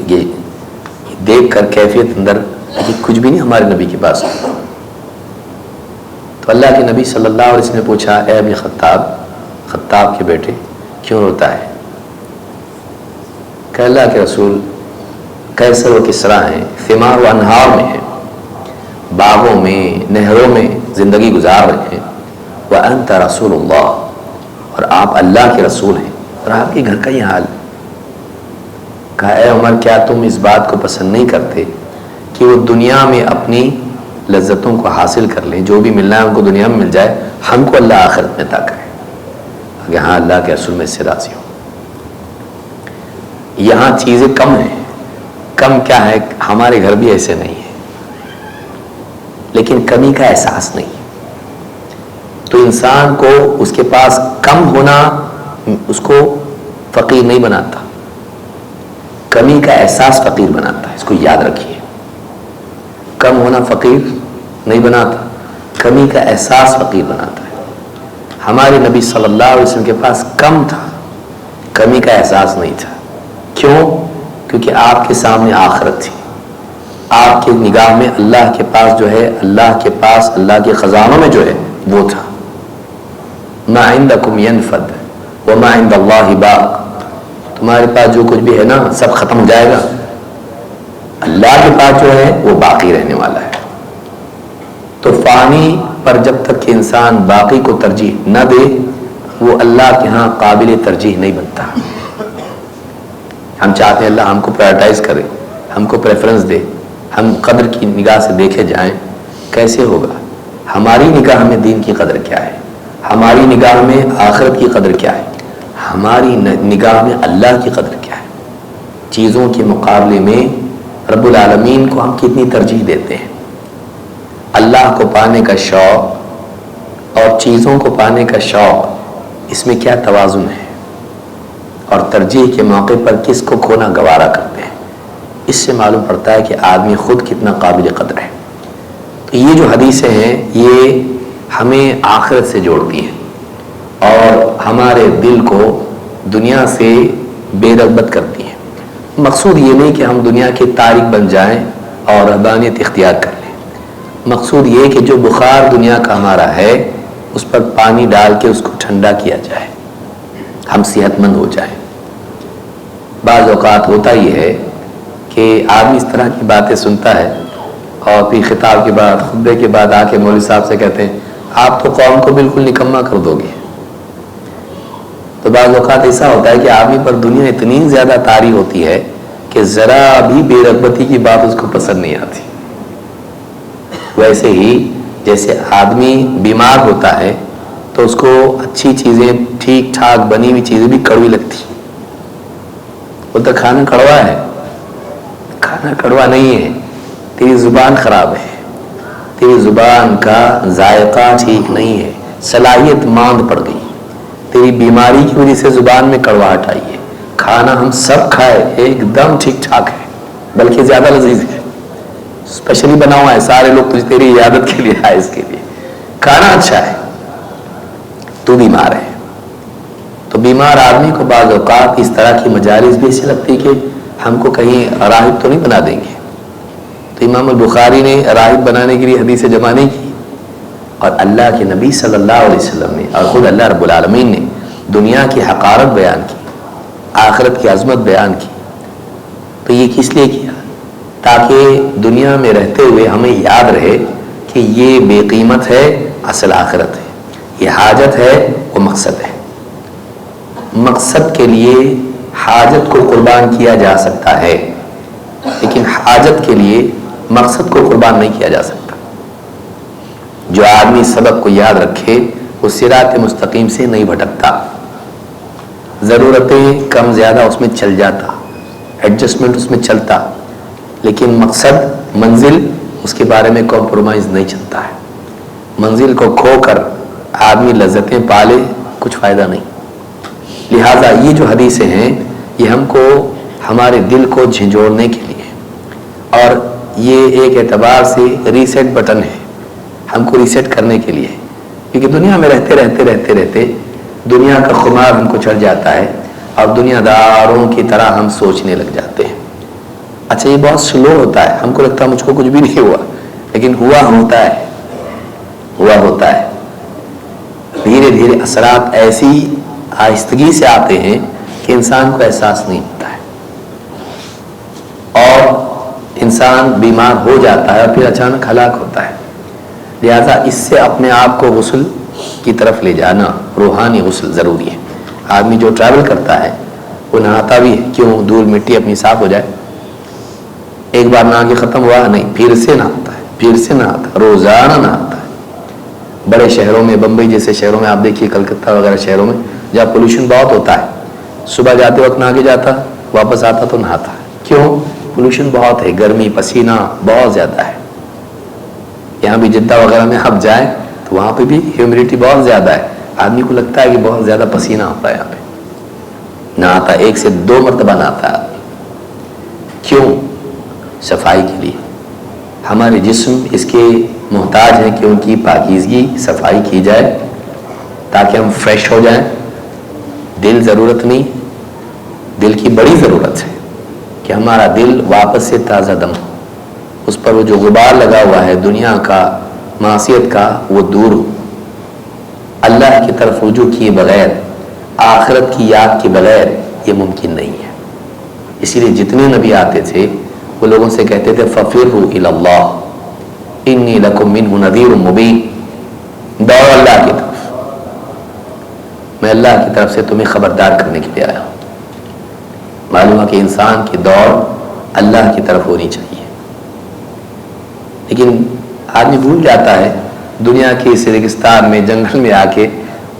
یہ دیکھ کر کیفیت اندر کہ کچھ بھی نہیں ہمارے نبی کے پاس۔ تو اللہ کے نبی صلی اللہ علیہ وسلم نے پوچھا، اے ابن خطاب، خطاب کے بیٹے کیوں روتا ہے؟ کہ اللہ کے رسول کیسر و کسرا ہیں، ثمار و انہار میں ہیں، باغوں میں نہروں میں زندگی گزار رہے ہیں، وَأَنْتَ رَسُولُ اللَّهِ، اور آپ اللہ کے رسول ہیں، اور آپ کے گھر کا یہ حال۔ کہا اے عمر، کیا تم اس بات کو پسند نہیں کرتے کہ وہ دنیا میں اپنی لذتوں کو حاصل کر لیں، جو بھی ملنا ہے ان کو دنیا میں مل جائے، ہم کو اللہ آخرت میں عطا کرے؟ کہ ہاں اللہ کے رسول میں اس سے راضی ہوں۔ یہاں چیزیں کم ہیں، کم کیا ہے، ہمارے گھر بھی ایسے نہیں ہیں، لیکن کمی کا احساس نہیں۔ تو انسان کو اس کے پاس کم ہونا اس کو فقیر نہیں بناتا، کمی کا احساس فقیر بناتا ہے، اس کو یاد رکھیے۔ کم ہونا فقیر نہیں بناتا، کمی کا احساس فقیر بناتا ہے۔ ہمارے نبی صلی اللہ علیہ وسلم کے پاس کم تھا، کمی کا احساس نہیں تھا۔ کیوں؟ کیونکہ آپ کے سامنے آخرت تھی، آپ کی نگاہ میں اللہ کے پاس جو ہے، اللہ کے پاس اللہ کے خزانوں میں جو ہے وہ تھا۔ ما عندکم ینفد وما عند اللہ باق، تمہارے پاس جو کچھ بھی ہے نا سب ختم ہو جائے گا، اللہ کے پاس جو ہے وہ باقی رہنے والا ہے۔ تو فانی پر جب تک کہ انسان باقی کو ترجیح نہ دے وہ اللہ کے ہاں قابل ترجیح نہیں بنتا۔ ہم چاہتے ہیں اللہ ہم کو پرائرٹائز کرے، ہم کو پریفرنس دے، ہم قدر کی نگاہ سے دیکھے جائیں، کیسے ہوگا؟ ہماری نگاہ میں دین کی قدر کیا ہے؟ ہماری نگاہ میں آخرت کی قدر کیا ہے، ہماری نگاہ میں اللہ کی قدر کیا ہے، چیزوں کے مقابلے میں رب العالمین کو ہم کتنی ترجیح دیتے ہیں۔ اللہ کو پانے کا شوق اور چیزوں کو پانے کا شوق، اس میں کیا توازن ہے، اور ترجیح کے موقع پر کس کو کھونا گوارا کرتے ہیں، اس سے معلوم پڑتا ہے کہ آدمی خود کتنا قابل قدر ہے۔ تو یہ جو حدیثیں ہیں یہ ہمیں آخرت سے جوڑتی ہیں اور ہمارے دل کو دنیا سے بے رغبت کرتی ہیں۔ مقصود یہ نہیں کہ ہم دنیا کے تارک بن جائیں اور رہبانیت اختیار کر لیں، مقصود یہ کہ جو بخار دنیا کا ہمارا ہے اس پر پانی ڈال کے اس کو ٹھنڈا کیا جائے، ہم صحت مند ہو جائیں۔ بعض اوقات ہوتا یہ ہے کہ آدمی اس طرح کی باتیں سنتا ہے اور پھر خطاب کے بعد، خطبے کے بعد آ کے مولوی صاحب سے کہتے ہیں آپ تو قوم کو بالکل نکما کر دو گے۔ تو بعض اوقات ایسا ہوتا ہے کہ آدمی پر دنیا اتنی زیادہ طاری ہوتی ہے کہ ذرا بھی بے رغبتی کی بات اس کو پسند نہیں آتی۔ ویسے ہی جیسے آدمی بیمار ہوتا ہے تو اس کو اچھی چیزیں، ٹھیک ٹھاک بنی ہوئی چیزیں بھی کڑوی لگتی، بولتا کھانا کڑوا ہے، کھانا کڑوا نہیں ہے، تیری زبان خراب ہے، تیری زبان کا ذائقہ ٹھیک نہیں ہے، صلاحیت ماند پڑ گئی، تیری بیماری کی وجہ سے زبان میں کڑواہٹ آئی ہے۔ کھانا ہم سب کھائے ایک دم ٹھیک ٹھاک ہے، بلکہ زیادہ لذیذ ہے، اسپیشلی بنا ہوا ہے، سارے لوگ تجھے تیری عیادت کے لیے آئے، اس کے لیے کھانا اچھا ہے، تو بیمار ہے۔ تو بیمار آدمی کو بعض اوقات اس طرح کی مجالس بھی ایسی لگتی کہ ہم کو کہیں راہب تو نہیں بنا دیں گے۔ تو امام البخاری نے راہب بنانے کے لیے حدیث جمع نہیں کی، اور اللہ کے نبی صلی اللہ علیہ وسلم نے اور خود اللہ رب العالمین نے دنیا کی حقارت بیان کی، آخرت کی عظمت بیان کی۔ تو یہ کس لیے کیا؟ تاکہ دنیا میں رہتے ہوئے ہمیں یاد رہے کہ یہ بے قیمت ہے، اصل آخرت ہے، یہ حاجت ہے، وہ مقصد ہے۔ مقصد کے لیے حاجت کو قربان کیا جا سکتا ہے، لیکن حاجت کے لیے مقصد کو قربان نہیں کیا جا سکتا۔ جو آدمی سبق کو یاد رکھے وہ صراط مستقیم سے نہیں بھٹکتا، ضرورتیں کم زیادہ اس میں چل جاتا، ایڈجسٹمنٹ اس میں چلتا، لیکن مقصد، منزل، اس کے بارے میں کمپرومائز نہیں چلتا ہے۔ منزل کو کھو کر آدمی لذتیں پالے، کچھ فائدہ نہیں۔ لہٰذا یہ جو حدیثیں ہیں یہ ہم کو ہمارے دل کو جھنجھوڑنے کے لیے، اور یہ ایک اعتبار سے ریسیٹ بٹن ہے، ہم کو ریسیٹ کرنے کے لیے، کیونکہ دنیا میں رہتے دنیا کا خمار ہم کو چڑھ جاتا ہے اور دنیا داروں کی طرح ہم سوچنے لگ جاتے ہیں۔ اچھا یہ بہت سلو ہوتا ہے، ہم کو لگتا ہے مجھ کو کچھ بھی نہیں ہوا، لیکن ہوا ہوتا ہے۔ دھیرے دھیرے اثرات ایسی آہستگی سے آتے ہیں کہ انسان کو احساس نہیں ہوتا ہے، اور انسان بیمار ہو جاتا ہے اور پھر اچانک ہلاک ہوتا ہے۔ لہذا اس سے اپنے آپ کو غسل کی طرف لے جانا، روحانی غسل ضروری ہے۔ آدمی جو ٹریول کرتا ہے وہ نہاتا بھی ہے، کیوں؟ دھول مٹی اپنی صاف ہو جائے۔ ایک بار نہا کے ختم ہوا نہیں، پھر سے نہاتا ہے، روزانہ نہاتا ہے۔ بڑے شہروں میں، بمبئی جیسے شہروں میں آپ دیکھیے، کلکتہ وغیرہ شہروں میں جہاں پولوشن بہت ہوتا ہے، صبح جاتے وقت نہا کے جاتا، واپس آتا تو نہاتا ہے۔ کیوں؟ پولوشن بہت ہے، گرمی، پسینہ بہت زیادہ ہے۔ یہاں بھی جدہ وغیرہ میں آپ جائیں تو وہاں پہ بھی ہیومیڈیٹی بہت زیادہ ہے، آدمی کو لگتا ہے کہ بہت زیادہ پسینہ ہوتا ہے۔ یہاں پہ نہاتا 1 سے 2 مرتبہ نہاتا ہے۔ کیوں؟ صفائی کے لیے۔ ہمارے جسم اس کے محتاج ہیں کہ ان کی پاکیزگی، صفائی کی جائے تاکہ ہم فریش ہو جائیں۔ دل ضرورت نہیں، دل کی بڑی ضرورت ہے کہ ہمارا دل واپس سے تازہ دم ہو، اس پر وہ جو غبار لگا ہوا ہے دنیا کا، معصیت کا، وہ دور ہو۔ اللہ کی طرف رجوع کیے بغیر، آخرت کی یاد کے بغیر یہ ممکن نہیں ہے۔ اسی لیے جتنے نبی آتے تھے وہ لوگوں سے کہتے تھے فَفِرُّوا إِلَى اللَّهِ إِنِّي لَكُمْ مِنْهُ نَذِيرٌ مُبِينٌ، دوڑ اللہ کی طرف، میں اللہ کی طرف سے تمہیں خبردار کرنے کے لیے آیا ہوں۔ معلوم ہے کہ انسان کی دوڑ اللہ کی طرف ہونی چاہیے، لیکن آدمی بھول جاتا ہے دنیا کے اس ریگستان میں، جنگل میں آ کے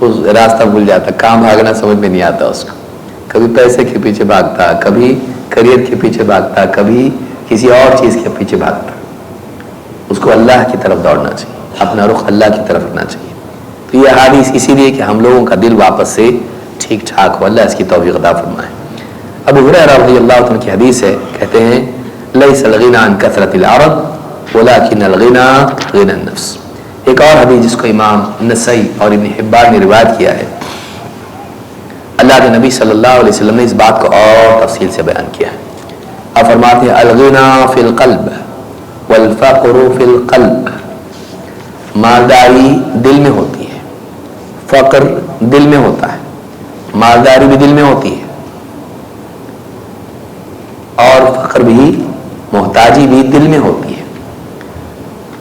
اس راستہ بھول جاتا، کہاں بھاگنا سمجھ میں نہیں آتا اس کو. کبھی پیسے کے پیچھے بھاگتا، کبھی کریئر کے پیچھے بھاگتا، کبھی کسی اور چیز کے پیچھے بھاگتا. اس کو اللہ کی طرف دوڑنا چاہیے، اپنا رخ اللہ کی طرف رکھنا چاہیے. تو یہ حدیث اسی لیے کہ ہم لوگوں کا دل واپس سے ٹھیک ٹھاک ہو. اللہ اس کی توفیق عطا فرمائے. ابو ہریرہ رضی اللہ عنہ کی حدیث ہے، کہتے ہیں لیس الغنی عن کثرت العرض ولکن الغنی غنی النفس. ایک اور حدیث جس کو امام نسائی اور ابن حبان نے روایت کیا ہے، اللہ کے نبی صلی اللہ علیہ وسلم نے اس بات کو اور تفصیل سے بیان کیا ہے. آپ فرماتے ہیں الغنی فی القلب والفقر فی القلب. مالداری دل میں ہوتی ہے، فقر دل میں ہوتا ہے، مالداری بھی دل میں ہوتی ہے، اور فقر بھی، محتاجی بھی دل میں ہوتی ہے.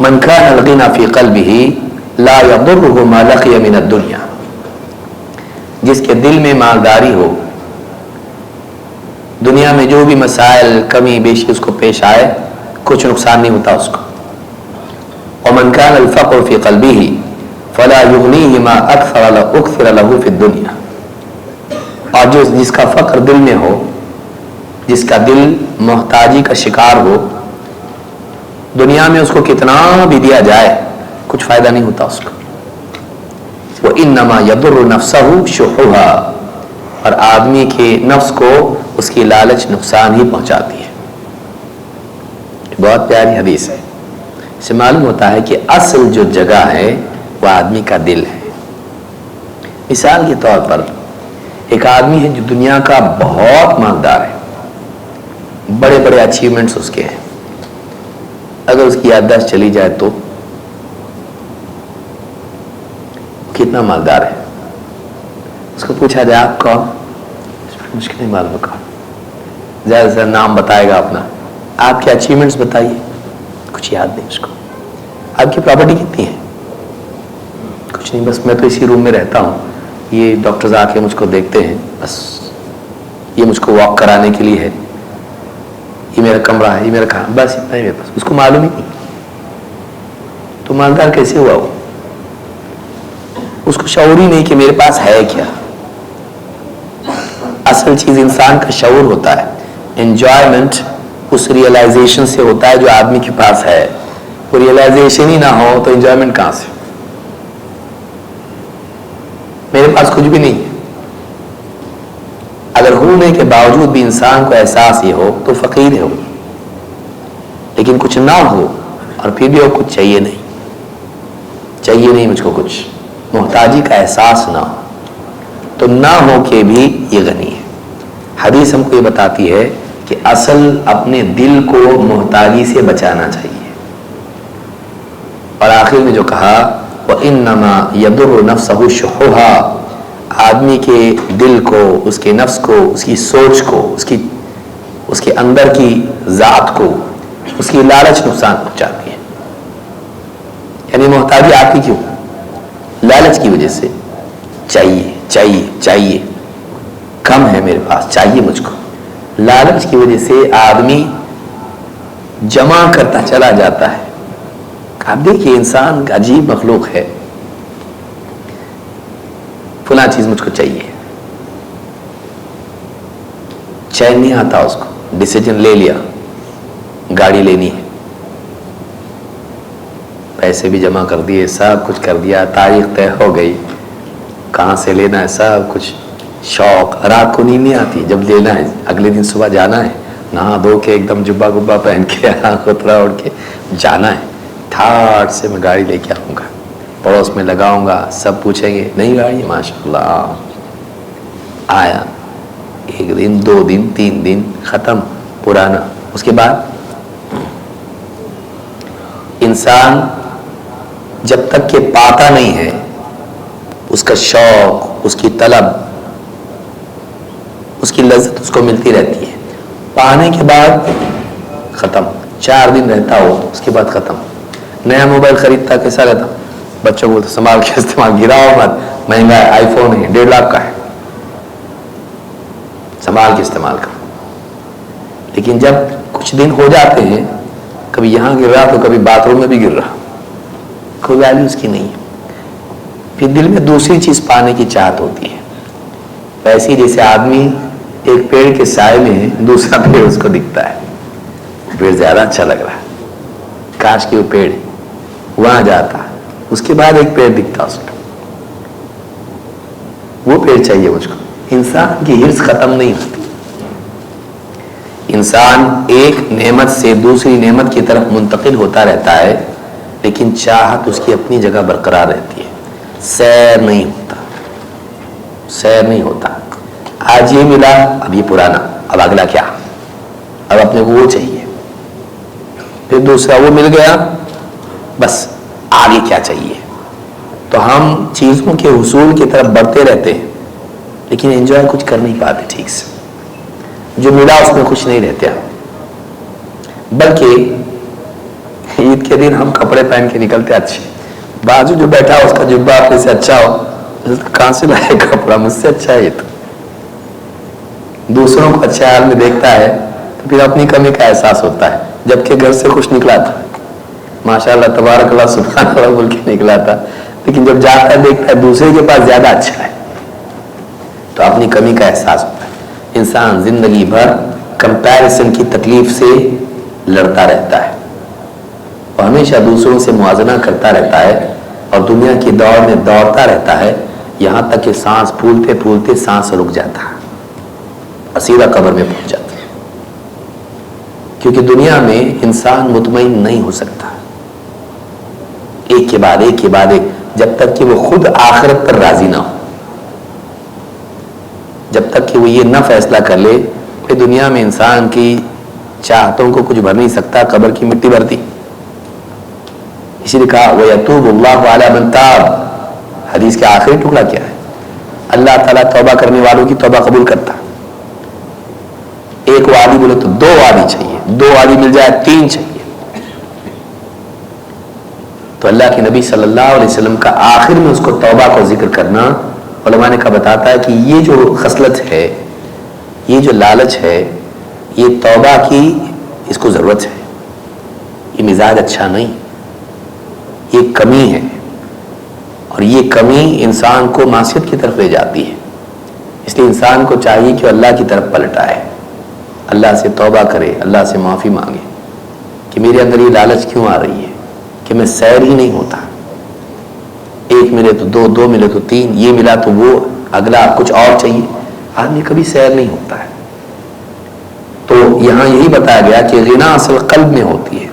من کان الغنی فی قلبہ لا یضرہ ما لقی من الدنیا. جس کے دل میں مالداری ہو، دنیا میں جو بھی مسائل کمی بیشی اس کو پیش آئے کچھ نقصان نہیں ہوتا اس کو. ومن كان الفقر في قلبه فلا يغنيه ما اکثر له في الدنيا. اور جس کا فقر دل میں ہو، جس کا دل محتاجی کا شکار ہو، دنیا میں اس کو کتنا بھی دیا جائے کچھ فائدہ نہیں ہوتا اس کو. وَإِنَّمَا يَضُرُّ نَفْسَهُ شُحُّهَا. اور آدمی کے نفس کو اس کی لالچ نقصان ہی پہنچاتی ہے. بہت پیاری حدیث ہے. اس سے معلوم ہوتا ہے کہ اصل جو جگہ ہے وہ آدمی کا دل ہے. مثال کے طور پر ایک آدمی ہے جو دنیا کا بہت مالدار ہے، بڑے بڑے اچیومنٹس اس کے ہیں، اگر اس کی یادداشت چلی جائے تو کتنا مالدار ہے. اس کو پوچھا جائے آپ کون، مشکل نہیں معلوم کون، زیادہ سے زیادہ نام بتائے گا اپنا. آپ کے اچیومنٹس بتائیے، کچھ یاد نہیں اس کو. آپ کی پراپرٹی کتنی ہے، کچھ نہیں، بس میں تو اسی روم میں رہتا ہوں، یہ ڈاکٹرز آ کے مجھ کو دیکھتے ہیں، بس یہ مجھ کو واک کرانے کے لیے ہے، یہ میرا کمرہ ہے، یہ میرا کھانا، بس اتنا ہی میرے پاس. اس کو معلوم ہی نہیں تو مالدار کیسے ہوا وہ؟ اس کو شعور ہی نہیں کہ میرے پاس ہے کیا. اصل چیز انسان کا شعور ہوتا ہے. انجوائمنٹ اس ریئلائزیشن سے ہوتا ہے جو آدمی کے پاس ہے. وہ ریئلائزیشن ہی نہ ہو تو انجوائمنٹ کہاں سے؟ میرے پاس کچھ بھی نہیں ہے. اگر ہونے کے باوجود بھی انسان کو احساس یہ ہو تو فقیر ہے وہ. لیکن کچھ نہ ہو اور پھر بھی وہ کچھ چاہیے نہیں مجھ کو کچھ، محتاجی کا احساس نہ ہو تو نہ ہو کے بھی یہ غنی ہے. حدیث ہم کو یہ بتاتی ہے کہ اصل اپنے دل کو محتاجی سے بچانا چاہیے. اور آخر میں جو کہا وَإِنَّمَا يَضُرُّ نَفْسَهُ شُحُّهَا. آدمی کے دل کو، اس کے نفس کو، اس کی سوچ کو، اس کے اندر کی ذات کو اس کی لالچ نقصان پہنچاتی ہے. یعنی محتاجی آتی کیوں؟ لالچ کی وجہ سے. چاہیے کم ہے میرے پاس، چاہیے مجھ کو. لالچ کی وجہ سے آدمی جمع کرتا چلا جاتا ہے. آپ دیکھیے انسان کا عجیب مخلوق ہے. فلاں چیز مجھ کو چاہیے، چین نہیں آتا اس کو. ڈیسیجن لے لیا، گاڑی لینی ہے، پیسے بھی جمع کر دیے، سب کچھ کر دیا، تاریخ طے ہو گئی، کہاں سے لینا ہے سب کچھ. شوق، رات کو نیند نہیں آتی، جب لینا ہے اگلے دن صبح جانا ہے، نہا دھو کے ایک دم جبا گبا پہن کے خطرہ اڑ کے جانا ہے. ٹھاٹ سے میں گاڑی لے کے آؤں گا، پڑوس میں لگاؤں گا، سب پوچھیں گے نہیں گاڑی، ماشاء اللہ. آیا ایک دن، 2 دن، 3 دن، ختم پرانا. اس کے بعد انسان جب تک کہ پاتا نہیں ہے، اس کا شوق، اس کی طلب، اس کی لذت اس کو ملتی رہتی ہے. پانے کے بعد ختم. 4 دن رہتا ہو، اس کے بعد ختم. نیا موبائل خریدتا کیسا رہتا؟ بچوں کو سنبھال کے استعمال، گراؤ مت، مہنگا ہے، آئی فون ہے، 1.5 لاکھ کا ہے، سنبھال کے استعمال کرو. لیکن جب کچھ دن ہو جاتے ہیں، کبھی یہاں گر رہا تو کبھی باتھ روم میں بھی گر رہا، کوئی ویلیو اس کی نہیں ہے. پھر دل میں دوسری چیز پانے کی چاہت ہوتی ہے. ویسے جیسے آدمی ایک پیڑ کے سائے میں ہے, دوسرا پیڑ اس کو دکھتا ہے, پیڑ زیادہ اچھا لگ رہا ہے, کاش کہ وہ پیڑ وہاں جاتا, اس کے بعد ایک پیڑ دکھتا اس کو, وہ پیڑ چاہیے مجھ کو. انسان کی ہرس ختم نہیں ہوتی. انسان ایک نعمت سے دوسری نعمت کی طرف منتقل ہوتا رہتا ہے, لیکن چاہت اس کی اپنی جگہ برقرار رہتی ہے. سیر نہیں ہوتا, سیر نہیں ہوتا. آج یہ ملا, اب یہ پرانا, اب اگلا کیا, اب اپنے کو وہ چاہیے. پھر دوسرا وہ مل گیا, بس آگے کیا چاہیے. تو ہم چیزوں کے حصول کی طرف بڑھتے رہتے ہیں, لیکن انجوائے کچھ کر نہیں پاتے ٹھیک سے. جو ملا اس میں خوش نہیں رہتے. بلکہ عید کے دن ہم کپڑے پہن کے نکلتے اچھے, بازو جو بیٹھا اس کا جبہ اپنے سے اچھا ہو, کہاں سے لائے کپڑا, مجھ سے اچھا ہے. تو دوسروں کو اچھے حال میں دیکھتا ہے تو پھر اپنی کمی کا احساس ہوتا ہے. جبکہ گھر سے خوش نکلا تھا, ماشاء اللہ تبارک اللہ سبحان اللہ بول کے نکلا تھا, لیکن جب جاتا ہے دیکھتا ہے دوسرے کے پاس زیادہ اچھا ہے, تو اپنی کمی کا احساس ہوتا ہے. انسان زندگی بھر کمپیریزن کی تکلیف سے لڑتا رہتا ہے, اور ہمیشہ دوسروں سے موازنہ کرتا رہتا ہے, اور دنیا کی دوڑ میں دوڑتا رہتا ہے, یہاں تک کہ سانس پھولتے پھولتے سانس رک جاتا ہے اور سیدھا قبر میں پہنچ جاتا ہے. کیونکہ دنیا میں انسان مطمئن نہیں ہو سکتا, ایک کے بعد ایک کے بعد ایک, جب تک کہ وہ خود آخرت پر راضی نہ ہو, جب تک کہ وہ یہ نہ فیصلہ کر لے کہ دنیا میں انسان کی چاہتوں کو کچھ بھر نہیں سکتا, قبر کی مٹی بھرتی. اسی لیے کہا وَيَتُوبُ اللَّهُ عَلَى مَن تَابَ. حدیث کے آخری ٹکڑا کیا ہے؟ اللہ تعالیٰ توبہ کرنے والوں کی توبہ قبول کرتا. ایک وادی بولے تو دو وادی چاہیے, دو وادی مل جائے تین چاہیے. تو اللہ کے نبی صلی اللہ علیہ وسلم کا آخر میں اس کو توبہ کو ذکر کرنا, علماء نے کہا بتاتا ہے کہ یہ جو خصلت ہے, یہ جو لالچ ہے, یہ توبہ کی اس کو ضرورت ہے. یہ مزاج اچھا نہیں, یہ کمی ہے, اور یہ کمی انسان کو معصیت کی طرف لے جاتی ہے. اس لیے انسان کو چاہیے کہ اللہ کی طرف پلٹ آئے, اللہ سے توبہ کرے, اللہ سے معافی مانگے کہ میرے اندر یہ لالچ کیوں آ رہی ہے کہ میں سیر ہی نہیں ہوتا. ایک ملے تو دو, دو ملے تو تین, یہ ملا تو وہ, اگلا کچھ اور چاہیے. آدمی کبھی سیر نہیں ہوتا ہے. تو یہاں یہی بتایا گیا کہ غنا اصل قلب میں ہوتی ہے,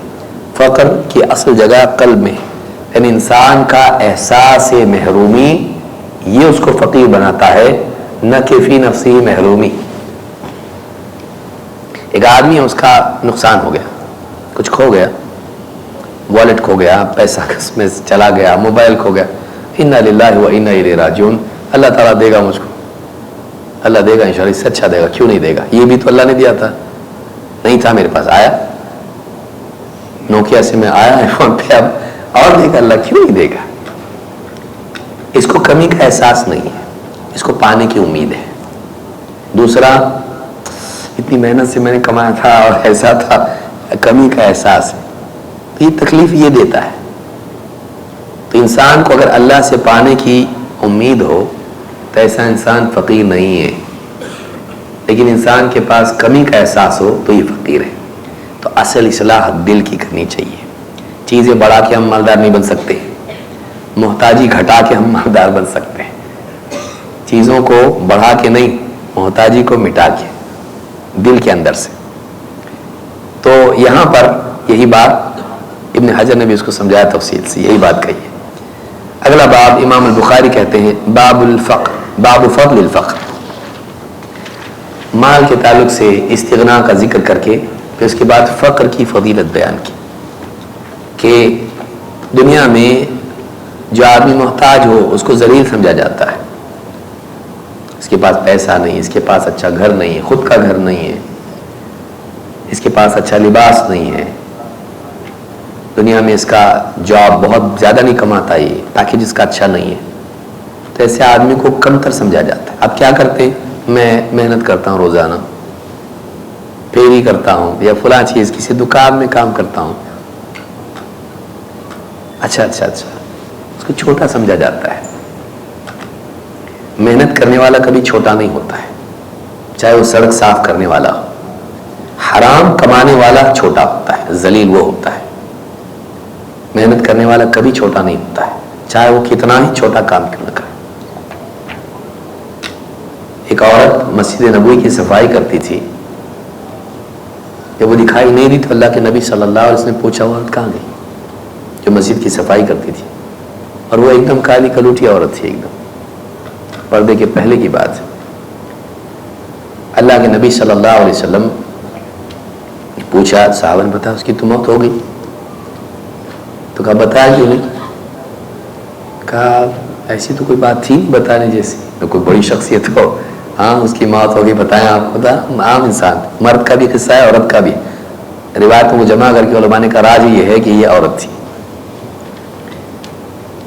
فقر کی اصل جگہ قلب میں. یعنی انسان کا احساس محرومی یہ اس کو فقیر بناتا ہے, نہ کہ فی نفسی محرومی. ایک آدمی ہے, اس کا نقصان ہو گیا, کچھ کھو گیا, والٹ کھو گیا, پیسہ اس میں چلا گیا, موبائل کھو گیا, انا للہ و انا الیہ راجعون. اللہ تعالیٰ دے گا مجھ کو, اللہ دے گا انشاءاللہ, اس سے اچھا دے گا, کیوں نہیں دے گا, یہ بھی تو اللہ نے دیا تھا. نہیں تھا میرے پاس, آیا نوکیا سے میں آیا آئی فون پہ, اب اور دے گا اللہ, کیوں نہیں دے گا. اس کو کمی کا احساس نہیں ہے, اس کو پانے کی امید ہے. دوسرا, اتنی محنت سے میں نے کمایا تھا اور ایسا تھا, کمی کا احساس ہے. تو یہ تکلیف یہ دیتا ہے. تو انسان کو اگر اللہ سے پانے کی امید ہو تو ایسا انسان فقیر نہیں ہے, لیکن انسان کے پاس کمی کا احساس ہو تو یہ فقیر ہے. تو اصل اصلاح دل کی کرنی چاہیے. چیزیں بڑھا کے ہم مالدار نہیں بن سکتے, محتاجی گھٹا کے ہم مالدار بن سکتے ہیں. چیزوں کو بڑھا کے نہیں, محتاجی کو مٹا کے دل کے اندر سے. تو یہاں پر یہی بات ابن حجر نے بھی اس کو سمجھایا تفصیل سے, یہی بات کہی ہے. اگلا باب امام البخاری کہتے ہیں باب الفقر, باب فضل الفقر. مال کے تعلق سے استغنا کا ذکر کر کے پھر اس کے بعد فقر کی فضیلت بیان کی کہ دنیا میں جو آدمی محتاج ہو اس کو ذلیل سمجھا جاتا ہے. اس کے پاس پیسہ نہیں, اس کے پاس اچھا گھر نہیں ہے, خود کا گھر نہیں ہے, اس کے پاس اچھا لباس نہیں ہے, دنیا میں اس کا جاب بہت زیادہ نہیں کماتا, یہ پیکیج اس کا اچھا نہیں ہے. تو ایسے آدمی کو کمتر سمجھا جاتا ہے. اب کیا کرتے ہیں, میں محنت کرتا ہوں روزانہ, پھیری کرتا ہوں, یا فلاں چیز کسی دکان میں کام کرتا ہوں, اچھا, اس کو چھوٹا سمجھا جاتا ہے. محنت کرنے والا کبھی چھوٹا نہیں ہوتا ہے، چاہے وہ سڑک صاف کرنے والا ہو. حرام کمانے والا چھوٹا ہوتا ہے، ذلیل وہ ہوتا ہے. محنت کرنے والا کبھی چھوٹا نہیں ہوتا ہے، چاہے وہ کتنا ہی چھوٹا کام کیوں نہ کرے. ایک عورت مسجد نبوی کی صفائی کرتی تھی. جب وہ دکھائی نہیں دی تو اللہ کے نبی صلی اللہ علیہ وسلم نے پوچھا وہ عورت کہاں گئی جو مسجد کی صفائی کرتی تھی. اور وہ ایک دم کالی کلوٹی عورت تھی، ایک دم پردے کے پہلے کی بات ہے. اللہ کے نبی صلی اللہ علیہ وسلم نے پوچھا صحابہ نے بتایا اس کی تو موت ہو گئی. تو کہا بتایا کیوں نہیں؟ کہا ایسی تو کوئی بات تھی نہیں بتانے جیسی، کوئی بڑی شخصیت ہو. ہاں اس کی موت ہوگی بتائیں آپ کو. عام انسان، مرد کا بھی قصہ ہے عورت کا بھی. روایتوں کو جمع کر کے علماء نے کہا راج یہ ہے کہ یہ عورت تھی.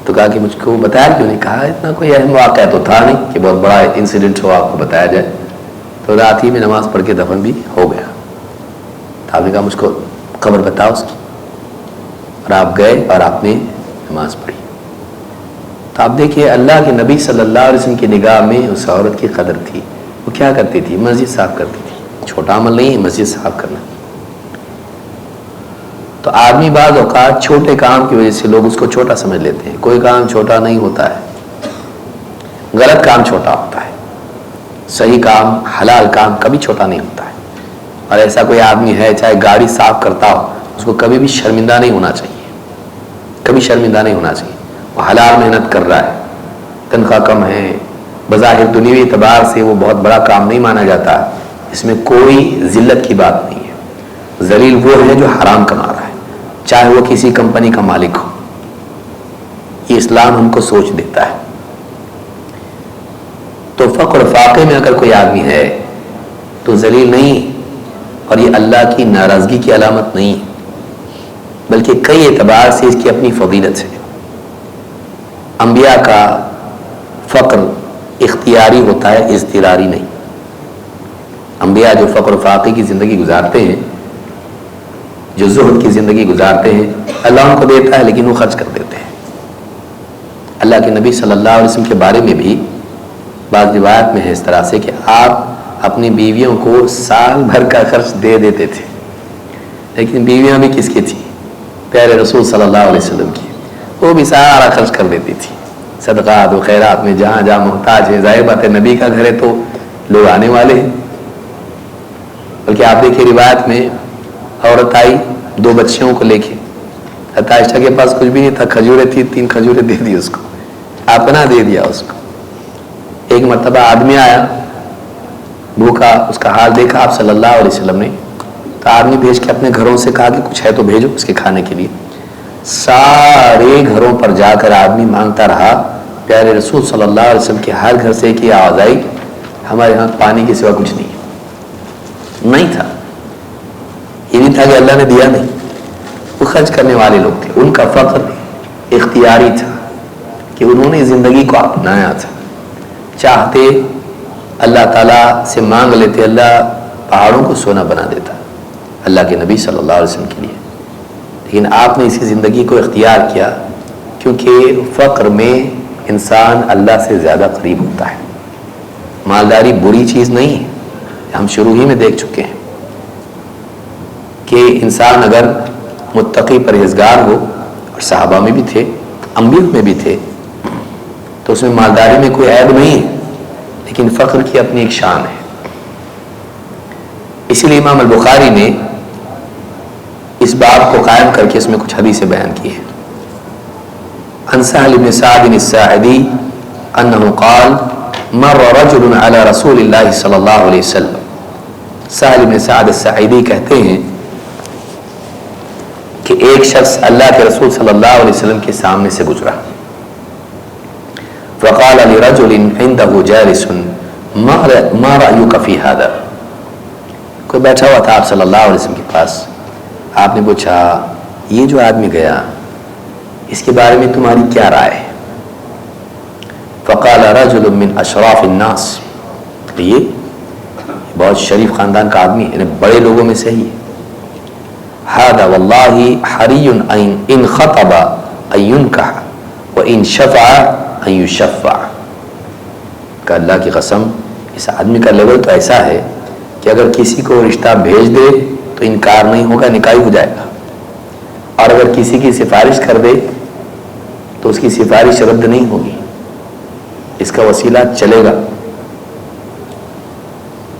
تو کہا کہ مجھ کو بتایا کیوں نہیں؟ کہا اتنا کوئی اہم واقعہ تو تھا نہیں کہ بہت بڑا انسیڈنٹ ہو آپ کو بتایا جائے. تو رات ہی میں نماز پڑھ کے دفن بھی ہو گیا. تو آپ نے کہا مجھ کو قبر بتاؤ اس کی. اور آپ گئے اور آپ نے نماز پڑھی. تو آپ دیکھیے اللہ کے نبی صلی اللہ علیہ وسلم کی نگاہ میں اس عورت کی قدر تھی. وہ کیا کرتی تھی؟ مسجد صاف کرتی تھی. چھوٹا عمل نہیں ہے مسجد صاف کرنا. تو آدمی بعض اوقات چھوٹے کام کی وجہ سے لوگ اس کو چھوٹا سمجھ لیتے ہیں. کوئی کام چھوٹا نہیں ہوتا ہے، غلط کام چھوٹا ہوتا ہے. صحیح کام، حلال کام کبھی چھوٹا نہیں ہوتا ہے. اور ایسا کوئی آدمی ہے چاہے گاڑی صاف کرتا ہو اس کو کبھی بھی شرمندہ نہیں ہونا چاہیے، کبھی شرمندہ نہیں ہونا چاہیے. وہ حلال محنت کر رہا ہے، تنخواہ کم ہے، بظاہر دنیوی اعتبار سے وہ بہت بڑا کام نہیں مانا جاتا. اس میں کوئی ذلت کی بات نہیں ہے. ذلیل وہ ہے جو حرام کما رہا ہے، چاہے وہ کسی کمپنی کا مالک ہو. یہ اسلام ہم کو سوچ دیتا ہے. تو فقر فاقے میں اگر کوئی آدمی ہے تو ذلیل نہیں، اور یہ اللہ کی ناراضگی کی علامت نہیں، بلکہ کئی اعتبار سے اس کی اپنی فضیلت ہے. انبیاء کا فقر اختیاری ہوتا ہے، اضطراری نہیں. انبیاء جو فقر فاقے کی زندگی گزارتے ہیں، جو زہد کی زندگی گزارتے ہیں، اللہ ان کو دیتا ہے لیکن وہ خرچ کر دیتے ہیں. اللہ کے نبی صلی اللہ علیہ وسلم کے بارے میں بھی بعض روایت میں ہے اس طرح سے کہ آپ اپنی بیویوں کو سال بھر کا خرچ دے دیتے تھے. لیکن بیویاں بھی کس کی تھیں؟ پیارے رسول صلی اللہ علیہ وسلم کی. وہ بھی سارا خرچ کر دیتی تھی صدقات و خیرات میں. جہاں جہاں محتاج ہے، ظاہر بات ہے نبی کا گھر ہے تو لوگ آنے والے ہیں. بلکہ آپ دیکھیں روایت میں عورت آئی 2 بچیوں کو لے کے. عائشہ کے پاس کچھ بھی نہیں تھا، کھجوریں تھی، 3 کھجوریں دے دی اس کو، اپنا دے دیا اس کو. ایک مرتبہ آدمی آیا بھوکا، اس کا حال دیکھا آپ صلی اللہ علیہ وسلم نے، تو آدمی بھیج کے اپنے گھروں سے کہا کہ کچھ ہے تو بھیجو اس کے کھانے کے لیے. سارے گھروں پر جا کر آدمی مانگتا رہا. پیارے رسول صلی اللہ علیہ وسلم کے ہر گھر سے ایک ہی آواز آئی ہمارے ہاں پانی کے سوا کچھ نہیں تھا. یہ نہیں تھا کہ اللہ نے دیا نہیں، وہ خرچ کرنے والے لوگ تھے. ان کا فقر اختیاری تھا کہ انہوں نے زندگی کو اپنایا تھا. چاہتے اللہ تعالیٰ سے مانگ لیتے، اللہ پہاڑوں کو سونا بنا دیتا اللہ کے نبی صلی اللہ علیہ وسلم کے لیے. لیکن آپ نے اسی زندگی کو اختیار کیا کیونکہ فقر میں انسان اللہ سے زیادہ قریب ہوتا ہے. مالداری بری چیز نہیں ہے، ہم شروع ہی میں دیکھ چکے ہیں کہ انسان اگر متقی پرہیزگار ہو، اور صحابہ میں بھی تھے، انبیاء میں بھی تھے، تو اس میں مالداری میں کوئی عیب نہیں ہے. لیکن فقر کی اپنی ایک شان ہے. اسی لیے امام البخاری نے اس باب کو قائم کر کے اس میں کچھ حدیثیں بیان کی ہیں. عن سہل بن سعد الساعدی انه قال مر رجل على رسول اللہ صلی اللہ علیہ وسلم. سہل بن سعد الساعدی کہتے ہیں کہ ایک شخص اللہ کے رسول صلی اللہ علیہ وسلم کے سامنے سے گزرا. فقال لرجل عنده جالس ما رأيك في هذا. کوئی بیٹھا ہوا تھا آپ صلی اللہ علیہ وسلم کے پاس. آپ نے پوچھا یہ جو آدمی گیا اس کے بارے میں تمہاری کیا رائے ہے؟ فقال رجل من اشراف الناس. یہ بہت شریف خاندان کا آدمی ہے، بڑے لوگوں میں سے ہی ہے. هذا والله حري ان خطب ان ينكح وان شفع ان يشفع. کہا اللہ کی قسم اس آدمی کا لیول تو ایسا ہے کہ اگر کسی کو رشتہ بھیج دے تو انکار نہیں ہوگا، نکاح ہو جائے گا، اور اگر کسی کی سفارش کر دے تو اس کی سفارش رد نہیں ہوگی، اس کا وسیلہ چلے گا۔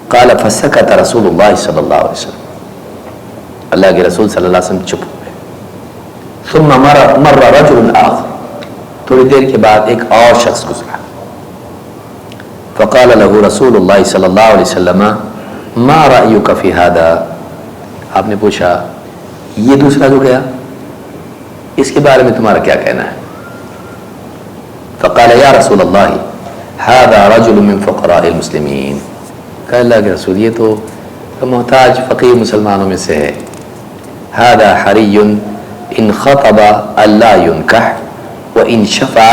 قال فسکت رسول اللہ صلی اللہ علیہ وسلم، اللہ کے رسول صلی اللہ علیہ وسلم چپ ہوئے۔ ثم مر رجل آخر، تھوڑی دیر کے بعد ایک اور شخص گزرا۔ فقال له رسول اللہ صلی اللہ علیہ وسلم ما رأیک فی ھذا، آپ نے پوچھا یہ دوسرا جو گیا اس کے بارے میں تمہارا کیا کہنا ہے؟ فقال یا رسول اللہ ھذا رجل من فقراء المسلمین، کہ اللہ کے رسول یہ تو محتاج فقیر مسلمانوں میں سے ہے۔ ھذا حری ان خطب الا ينکح وان شفع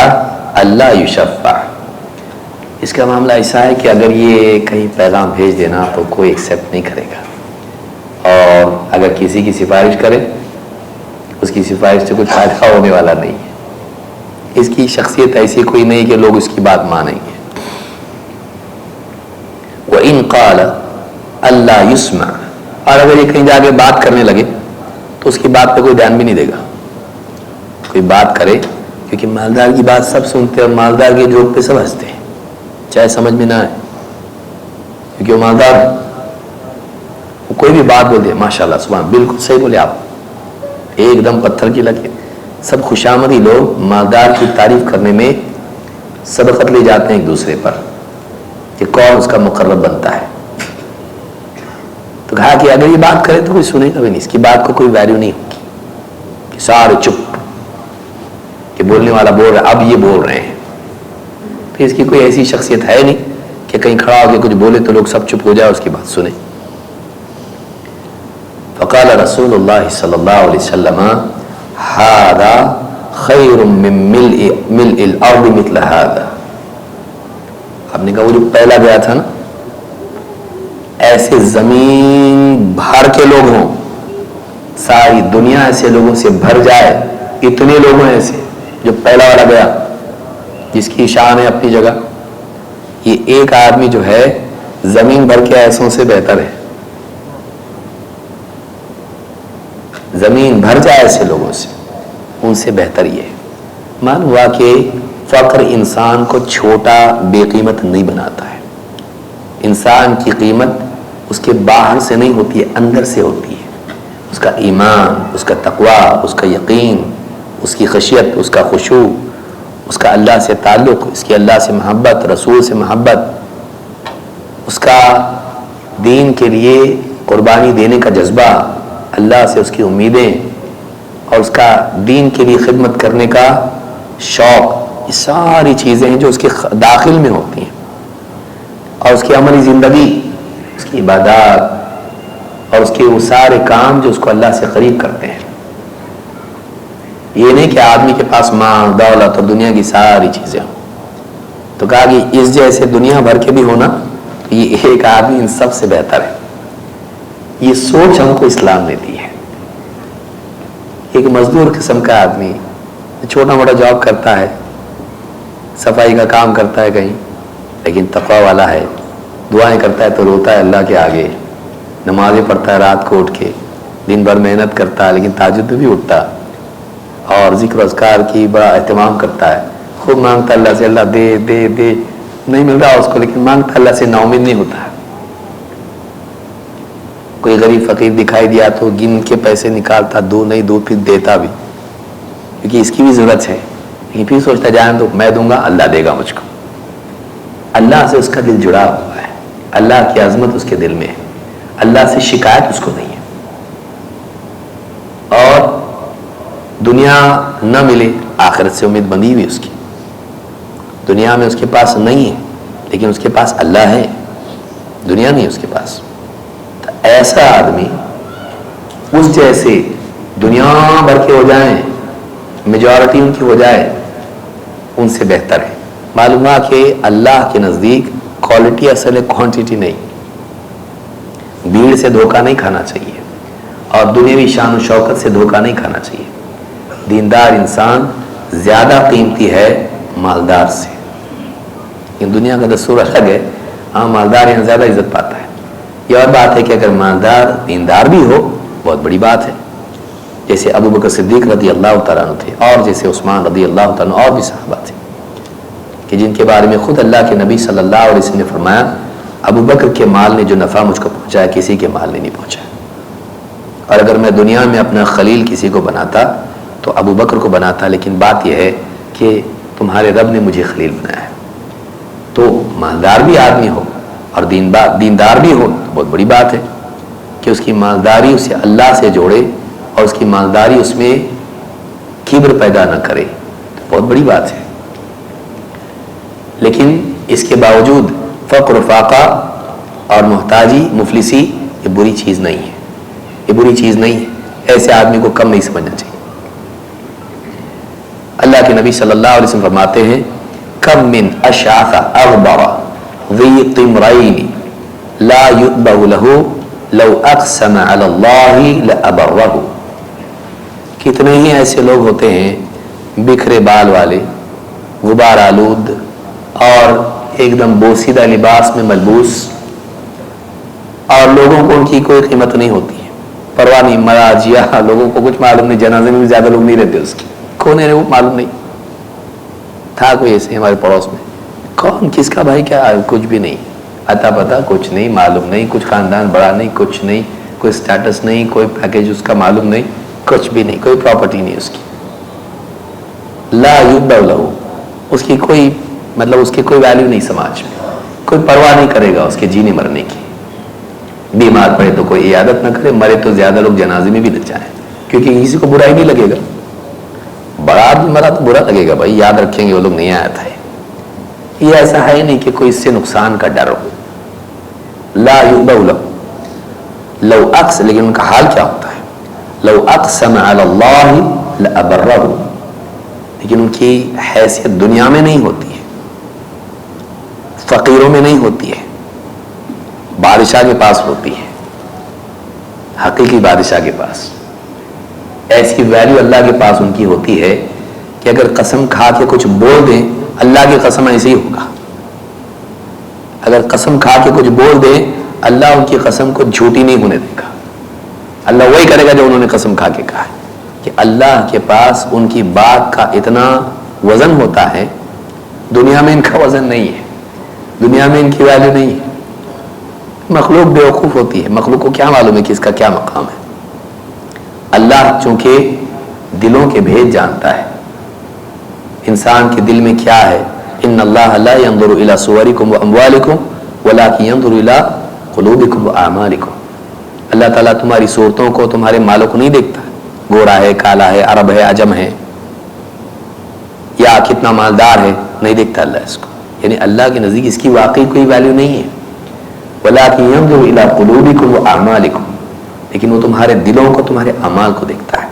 الا یشفع، اس کا معاملہ ایسا ہے کہ اگر یہ کہیں پیغام بھیج دینا تو کوئی ایکسیپٹ نہیں کرے گا، اور اگر کسی کی سفارش کرے اس کی سفارش سے کچھ فائدہ ہونے والا نہیں ہے، اس کی شخصیت ایسی کوئی نہیں کہ لوگ اس کی بات مانیں گے۔ وَإِن قَالَ أَلَّا يُسْمَعْ، اور اگر یہ کہیں جا کے بات کرنے لگے تو اس کی بات پہ کوئی دھیان بھی نہیں دے گا، کوئی بات کرے، کیونکہ مالدار کی بات سب سنتے ہیں اور مالدار کے جوک پہ سب ہنستے ہیں چاہے سمجھ میں نہ آئے، کیونکہ وہ مالدار ہے، وہ کوئی بھی بات بول دے ماشاءاللہ سبحان، بالکل صحیح بولے آپ، ایک دم پتھر کی لکیر، سب خوشامدی لوگ مالدار کی تعریف کرنے میں سبقت لے جاتے ہیں ایک دوسرے پر کہ کون اس کا مقرب بنتا ہے۔ تو کہا کہ اگر یہ بات کرے تو کوئی سنے گا بھی نہیں، اس کی بات کو کوئی ویلیو نہیں ہوگی، کہ سارے چپ، کہ بولنے والا بول رہا ہے اب یہ بول رہے ہیں، تو اس کی کوئی ایسی شخصیت ہے نہیں کہ کہیں کھڑا ہو کے کچھ بولے تو لوگ سب چپ ہو جائے اس کی بات سنیں۔ فقال رسول اللہ صلی اللہ علیہ وسلم ھذا خیر من ملء الارض مثل ھذا، آپ نے کہا وہ جو پہلا گیا تھا نا، ایسے زمین بھر کے لوگ ہوں، ساری دنیا ایسے لوگوں سے بھر جائے، اتنے لوگ ہیں ایسے جو پہلا والا گیا جس کی شان ہے اپنی جگہ، یہ ایک آدمی جو ہے زمین بھر کے ایسوں سے بہتر ہے، زمین بھر جائے ایسے لوگوں سے، ان سے بہتر یہ ہے۔ معلوم ہوا کہ فقر انسان کو چھوٹا بے قیمت نہیں بناتا ہے، انسان کی قیمت اس کے باہر سے نہیں ہوتی ہے، اندر سے ہوتی ہے، اس کا ایمان، اس کا تقوی، اس کا یقین، اس کی خشیت، اس کا خشوع، اس کا اللہ سے تعلق، اس کی اللہ سے محبت، رسول سے محبت، اس کا دین کے لیے قربانی دینے کا جذبہ، اللہ سے اس کی امیدیں، اور اس کا دین کے لیے خدمت کرنے کا شوق، یہ ساری چیزیں ہیں جو اس کے داخل میں ہوتی ہیں، اور اس کی عملی زندگی، اس کی عبادات اور اس کے وہ سارے کام جو اس کو اللہ سے قریب کرتے ہیں۔ یہ نہیں کہ آدمی کے پاس مال دولت اور دنیا کی ساری چیزیں ہوں، تو کہا کہ اس جیسے دنیا بھر کے بھی ہونا تو یہ ایک آدمی ان سب سے بہتر ہے۔ یہ سوچ ہم کو اسلام نے دی ہے۔ ایک مزدور قسم کا آدمی چھوٹا موٹا جاب کرتا ہے، صفائی کا کام کرتا ہے کہیں، لیکن تقوی والا ہے، دعائیں کرتا ہے تو روتا ہے اللہ کے آگے، نمازیں پڑھتا ہے رات کو اٹھ کے، دن بھر محنت کرتا ہے لیکن تہجد میں بھی اٹھتا، اور ذکر و اذکار کی بڑا اہتمام کرتا ہے، خوب مانگتا اللہ سے، اللہ دے دے دے، نہیں مل رہا اس کو لیکن مانگتا اللہ سے، نا امید نہیں ہوتا ہے۔ کوئی غریب فقیر دکھائی دیا تو گن کے پیسے نکالتا، دو نہیں دو پھر دیتا بھی، کیونکہ اس کی بھی ضرورت ہے، لیکن پھر سوچتا جائیں تو میں دوں گا اللہ دے گا مجھ کو۔ اللہ سے اس کا دل جڑا ہوا ہے، اللہ کی عظمت اس کے دل میں ہے، اللہ سے شکایت اس کو نہیں ہے، اور دنیا نہ ملے آخرت سے امید بندی ہوئی اس کی، دنیا میں اس کے پاس نہیں ہے لیکن اس کے پاس اللہ ہے، دنیا نہیں اس کے پاس۔ تو ایسا آدمی اس جیسے دنیا بھر کے ہو جائیں، میجورٹی ان کی ہو جائے، ان سے بہتر ہے۔ معلوم ہوا کہ اللہ کے نزدیک کوالٹی اصل ہے، کوانٹٹی نہیں۔ بھیڑ سے دھوکہ نہیں کھانا چاہیے، اور دنیاوی شان و شوکت سے دھوکہ نہیں کھانا چاہیے۔ دیندار انسان زیادہ قیمتی ہے مالدار سے، لیکن دنیا کا دستور الگ ہے. ہاں مالدار یہاں زیادہ عزت پاتا ہے. یہ اور بات ہے کہ اگر مالدار دیندار بھی ہو بہت بڑی بات ہے، جیسے ابو بکر صدیق رضی اللہ تعالیٰ عنہ تھے، اور جیسے عثمان رضی اللہ تعالیٰ عنہ اور بھی صحابہ تھے کہ جن کے بارے میں خود اللہ کے نبی صلی اللہ علیہ وسلم نے فرمایا ابو بکر کے مال نے جو نفع مجھ کو پہنچایا کسی کے مال نے نہیں پہنچایا. اور اگر میں دنیا میں اپنا خلیل کسی کو بناتا تو ابو بکر کو بناتا، لیکن بات یہ ہے کہ تمہارے رب نے مجھے خلیل بنایا ہے. تو مالدار بھی آدمی ہو اور دیندار بھی ہو تو بہت بڑی بات ہے کہ اس کی مالداری اسے اللہ سے جوڑے اور اس کی مالداری اس میں کبر پیدا نہ کرے، تو بہت بڑی بات ہے. لیکن اس کے باوجود فقر و فاقہ اور محتاجی مفلسی یہ بری چیز نہیں ہے، یہ بری چیز نہیں ہے. ایسے آدمی کو کم نہیں سمجھنا چاہیے. اللہ کے نبی صلی اللہ علیہ وسلم فرماتے ہیں کم من اشعث اغبر ذی طمرین لا یؤبہ لہ لو اقسم علی اللہ لأبرہ. کتنے ہی ایسے لوگ ہوتے ہیں بکھرے بال والے، غبار آلود اور ایک دم بوسیدہ لباس میں ملبوس، اور لوگوں کو ان کی کوئی قیمت نہیں ہوتی ہے، پرواہ نہیں، مرا جیا، لوگوں کو کچھ معلوم نہیں، جنازے میں بھی زیادہ لوگ نہیں رہتے اس کی، کون ہے وہ معلوم نہیں. تھا کوئی ایسے ہمارے پڑوس میں، کون کس کا بھائی کیا، کچھ بھی نہیں، اتا پتا کچھ نہیں، معلوم نہیں، کچھ خاندان بڑا نہیں، کچھ نہیں، کوئی سٹیٹس نہیں، کوئی پیکیج اس کا معلوم نہیں، کچھ بھی نہیں، کوئی پراپرٹی نہیں اس کی. لا یؤبہ لہ، اس کی کوئی مطلب اس کی کوئی ویلیو نہیں سماج میں، کوئی پرواہ نہیں کرے گا اس کے جینے مرنے کی. بیمار پڑے تو کوئی عیادت نہ کرے، مرے تو زیادہ لوگ جنازے میں بھی نہ جائیں کیونکہ کسی کو برا ہی نہیں لگے گا. بڑا آدمی مرا تو برا لگے گا بھائی، یاد رکھیں گے وہ لوگ نہیں آیا تھا. یہ ایسا ہے نہیں کہ کوئی اس سے نقصان کا ڈر ہو. لا یؤبہ لہ لو اقسم، لیکن ان کا حال کیا ہوتا ہے، لو اقسم علی اللہ لأبرہ، لیکن ان کی حیثیت دنیا میں نہیں ہوتی ہے، فقیروں میں نہیں ہوتی ہے، بادشاہ کے پاس ہوتی ہے، حقیقی بادشاہ کے پاس. ایسی ویلیو اللہ کے پاس ان کی ہوتی ہے کہ اگر قسم کھا کے کچھ بول دیں، اللہ کی قسم ایسے ہی ہوگا. اگر قسم کھا کے کچھ بول دیں اللہ ان کی قسم کو جھوٹی نہیں ہونے دے گا. اللہ وہی کرے گا جو انہوں نے قسم کھا کے کہا ہے. کہ اللہ کے پاس ان کی بات کا اتنا وزن ہوتا ہے، دنیا میں ان کا وزن نہیں ہے، دنیا میں ان کی ویلیو نہیں ہے. مخلوق بیوقوف ہوتی ہے، مخلوق کو کیا معلوم ہے کہ اس کا کیا مقام ہے. اللہ چونکہ دلوں کے بھید جانتا ہے، انسان کے دل میں کیا ہے. ان اللہ لا ينظر الى صورکم واموالکم ولکن ينظر الى قلوبکم واعمالکم. اللہ تعالیٰ تمہاری صورتوں کو، تمہارے مالوں کو نہیں دیکھتا، گورا ہے، کالا ہے، عرب ہے، عجم ہے، یا کتنا مالدار ہے، نہیں دیکھتا اللہ اس کو. یعنی اللہ کے نزدیک اس کی واقعی کوئی ویلیو نہیں ہے. ولکن ينظر الى قلوبکم واعمالکم، لیکن وہ تمہارے دلوں کو، تمہارے اعمال کو دیکھتا ہے.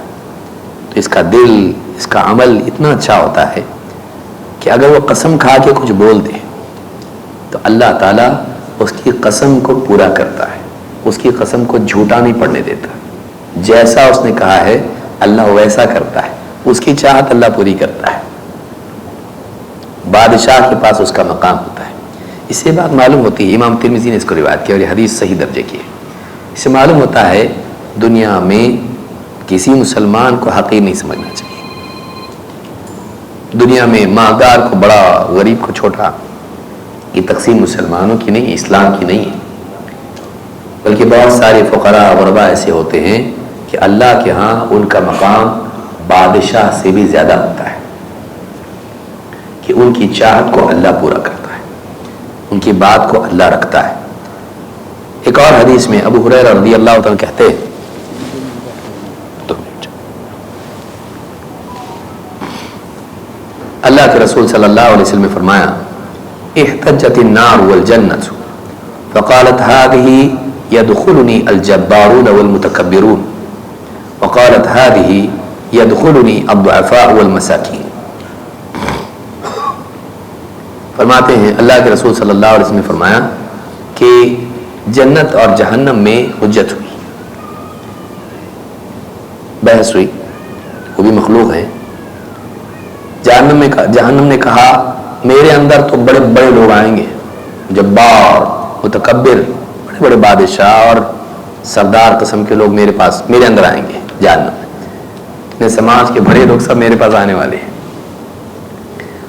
تو اس کا دل، اس کا عمل اتنا اچھا ہوتا ہے کہ اگر وہ قسم کھا کے کچھ بول دے تو اللہ تعالیٰ اس کی قسم کو پورا کرتا ہے، اس کی قسم کو جھوٹا نہیں پڑنے دیتا. جیسا اس نے کہا ہے اللہ ویسا کرتا ہے، اس کی چاہت اللہ پوری کرتا ہے. بادشاہ کے پاس اس کا مقام ہوتا ہے. اس سے بات معلوم ہوتی ہے، امام ترمذی نے اس کو روایت کیا اور یہ حدیث صحیح درجے کی ہے. اس سے معلوم ہوتا ہے دنیا میں کسی مسلمان کو حقیر نہیں سمجھنا چاہیے. دنیا میں مالدار کو بڑا، غریب کو چھوٹا، یہ تقسیم مسلمانوں کی نہیں، اسلام کی نہیں ہے. بلکہ بہت سارے فقراء غربا ایسے ہوتے ہیں کہ اللہ کے ہاں ان کا مقام بادشاہ سے بھی زیادہ ہوتا ہے کہ ان کی چاہت کو اللہ پورا کرتا ہے، ان کی بات کو اللہ رکھتا ہے. ایک اور حدیث میں ابو ہریرہ رضی اللہ تعالیٰ کہتے ہیں، اللہ کے رسول صلی اللہ علیہ وسلم نے فرمایا احتجت النار والجنة فقالت هذه يدخلني الجبارون والمتكبرون وقالت هذه يدخلني الضعفاء والمساكين. فرماتے ہیں اللہ کے رسول صلی اللہ علیہ وسلم نے فرمایا کہ جنت اور جہنم میں حجت ہوئی، بحث ہوئی، وہ بھی مخلوق ہیں. جہنم نے کہا میرے اندر تو بڑے بڑے لوگ آئیں گے، جبار متکبر، بڑے بڑے بادشاہ اور سردار قسم کے لوگ میرے پاس، میرے اندر آئیں گے جہنم میں، اتنے سماج کے بڑے لوگ سب میرے پاس آنے والے ہیں۔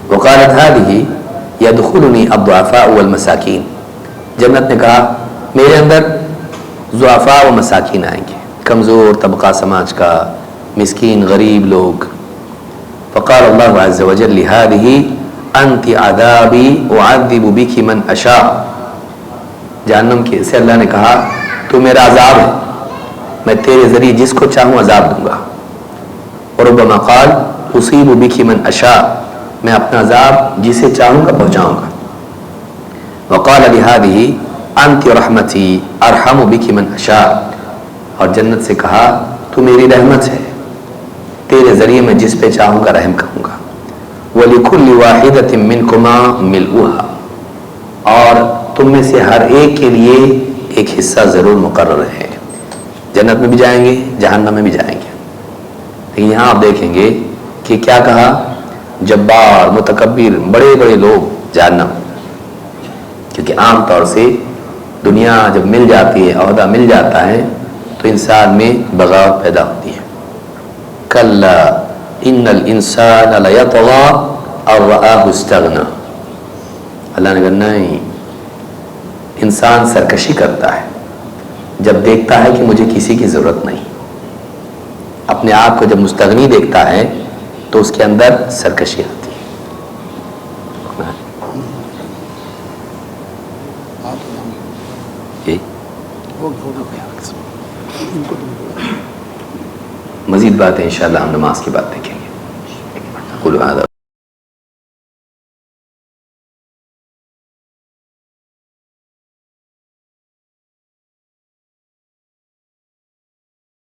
وقالت هذه يدخلني الضعفاء والمساکین، جنت نے کہا میرے اندر ضعفاء و مساکین آئیں گے، کمزور طبقہ سماج کا، مسکین غریب لوگ۔ فقال اللہ عز وجل لهذه انت عذابی اعذب بک من اشاء، جہنم کے سے اللہ نے کہا تو میرا عذاب ہے، میں تیرے ذریعے جس کو چاہوں عذاب دوں گا۔ وربما قال اصیب بک من اشاء، میں اپنا عذاب جسے چاہوں گا پہنچاؤں گا۔ وقال لهذه انت رحمتی ارحم بک من اشاء، اور جنت سے کہا تو میری رحمت ہے، تیرے ذریعے میں جس پہ چاہوں گا رحم کروں گا۔ وَلِكُلِّ وَاحِدَةٍ مِّنْكُمَا مِلْءُهَا، اور تم میں سے ہر ایک کے لیے ایک حصہ ضرور مقرر ہے، جنت میں بھی جائیں گے جہنم میں بھی جائیں گے۔ لیکن یہاں آپ دیکھیں گے کہ کیا کہا، جبار متکبر بڑے بڑے لوگ جہنم، کیونکہ عام طور سے دنیا جب مل جاتی ہے، عہدہ مل جاتا ہے تو انسان میں بغاوت پیدا ہوتی ہے۔ کلا ان الانسان لیطغی ان رآہ استغنی، اللہ نے کہا نہیں، انسان سرکشی کرتا ہے جب دیکھتا ہے کہ مجھے کسی کی ضرورت نہیں، اپنے آپ کو جب مستغنی دیکھتا ہے تو اس کے اندر سرکشی آتی ہے۔ مزید باتیں انشاءاللہ ہم نماز کے بعد دیکھیں گے۔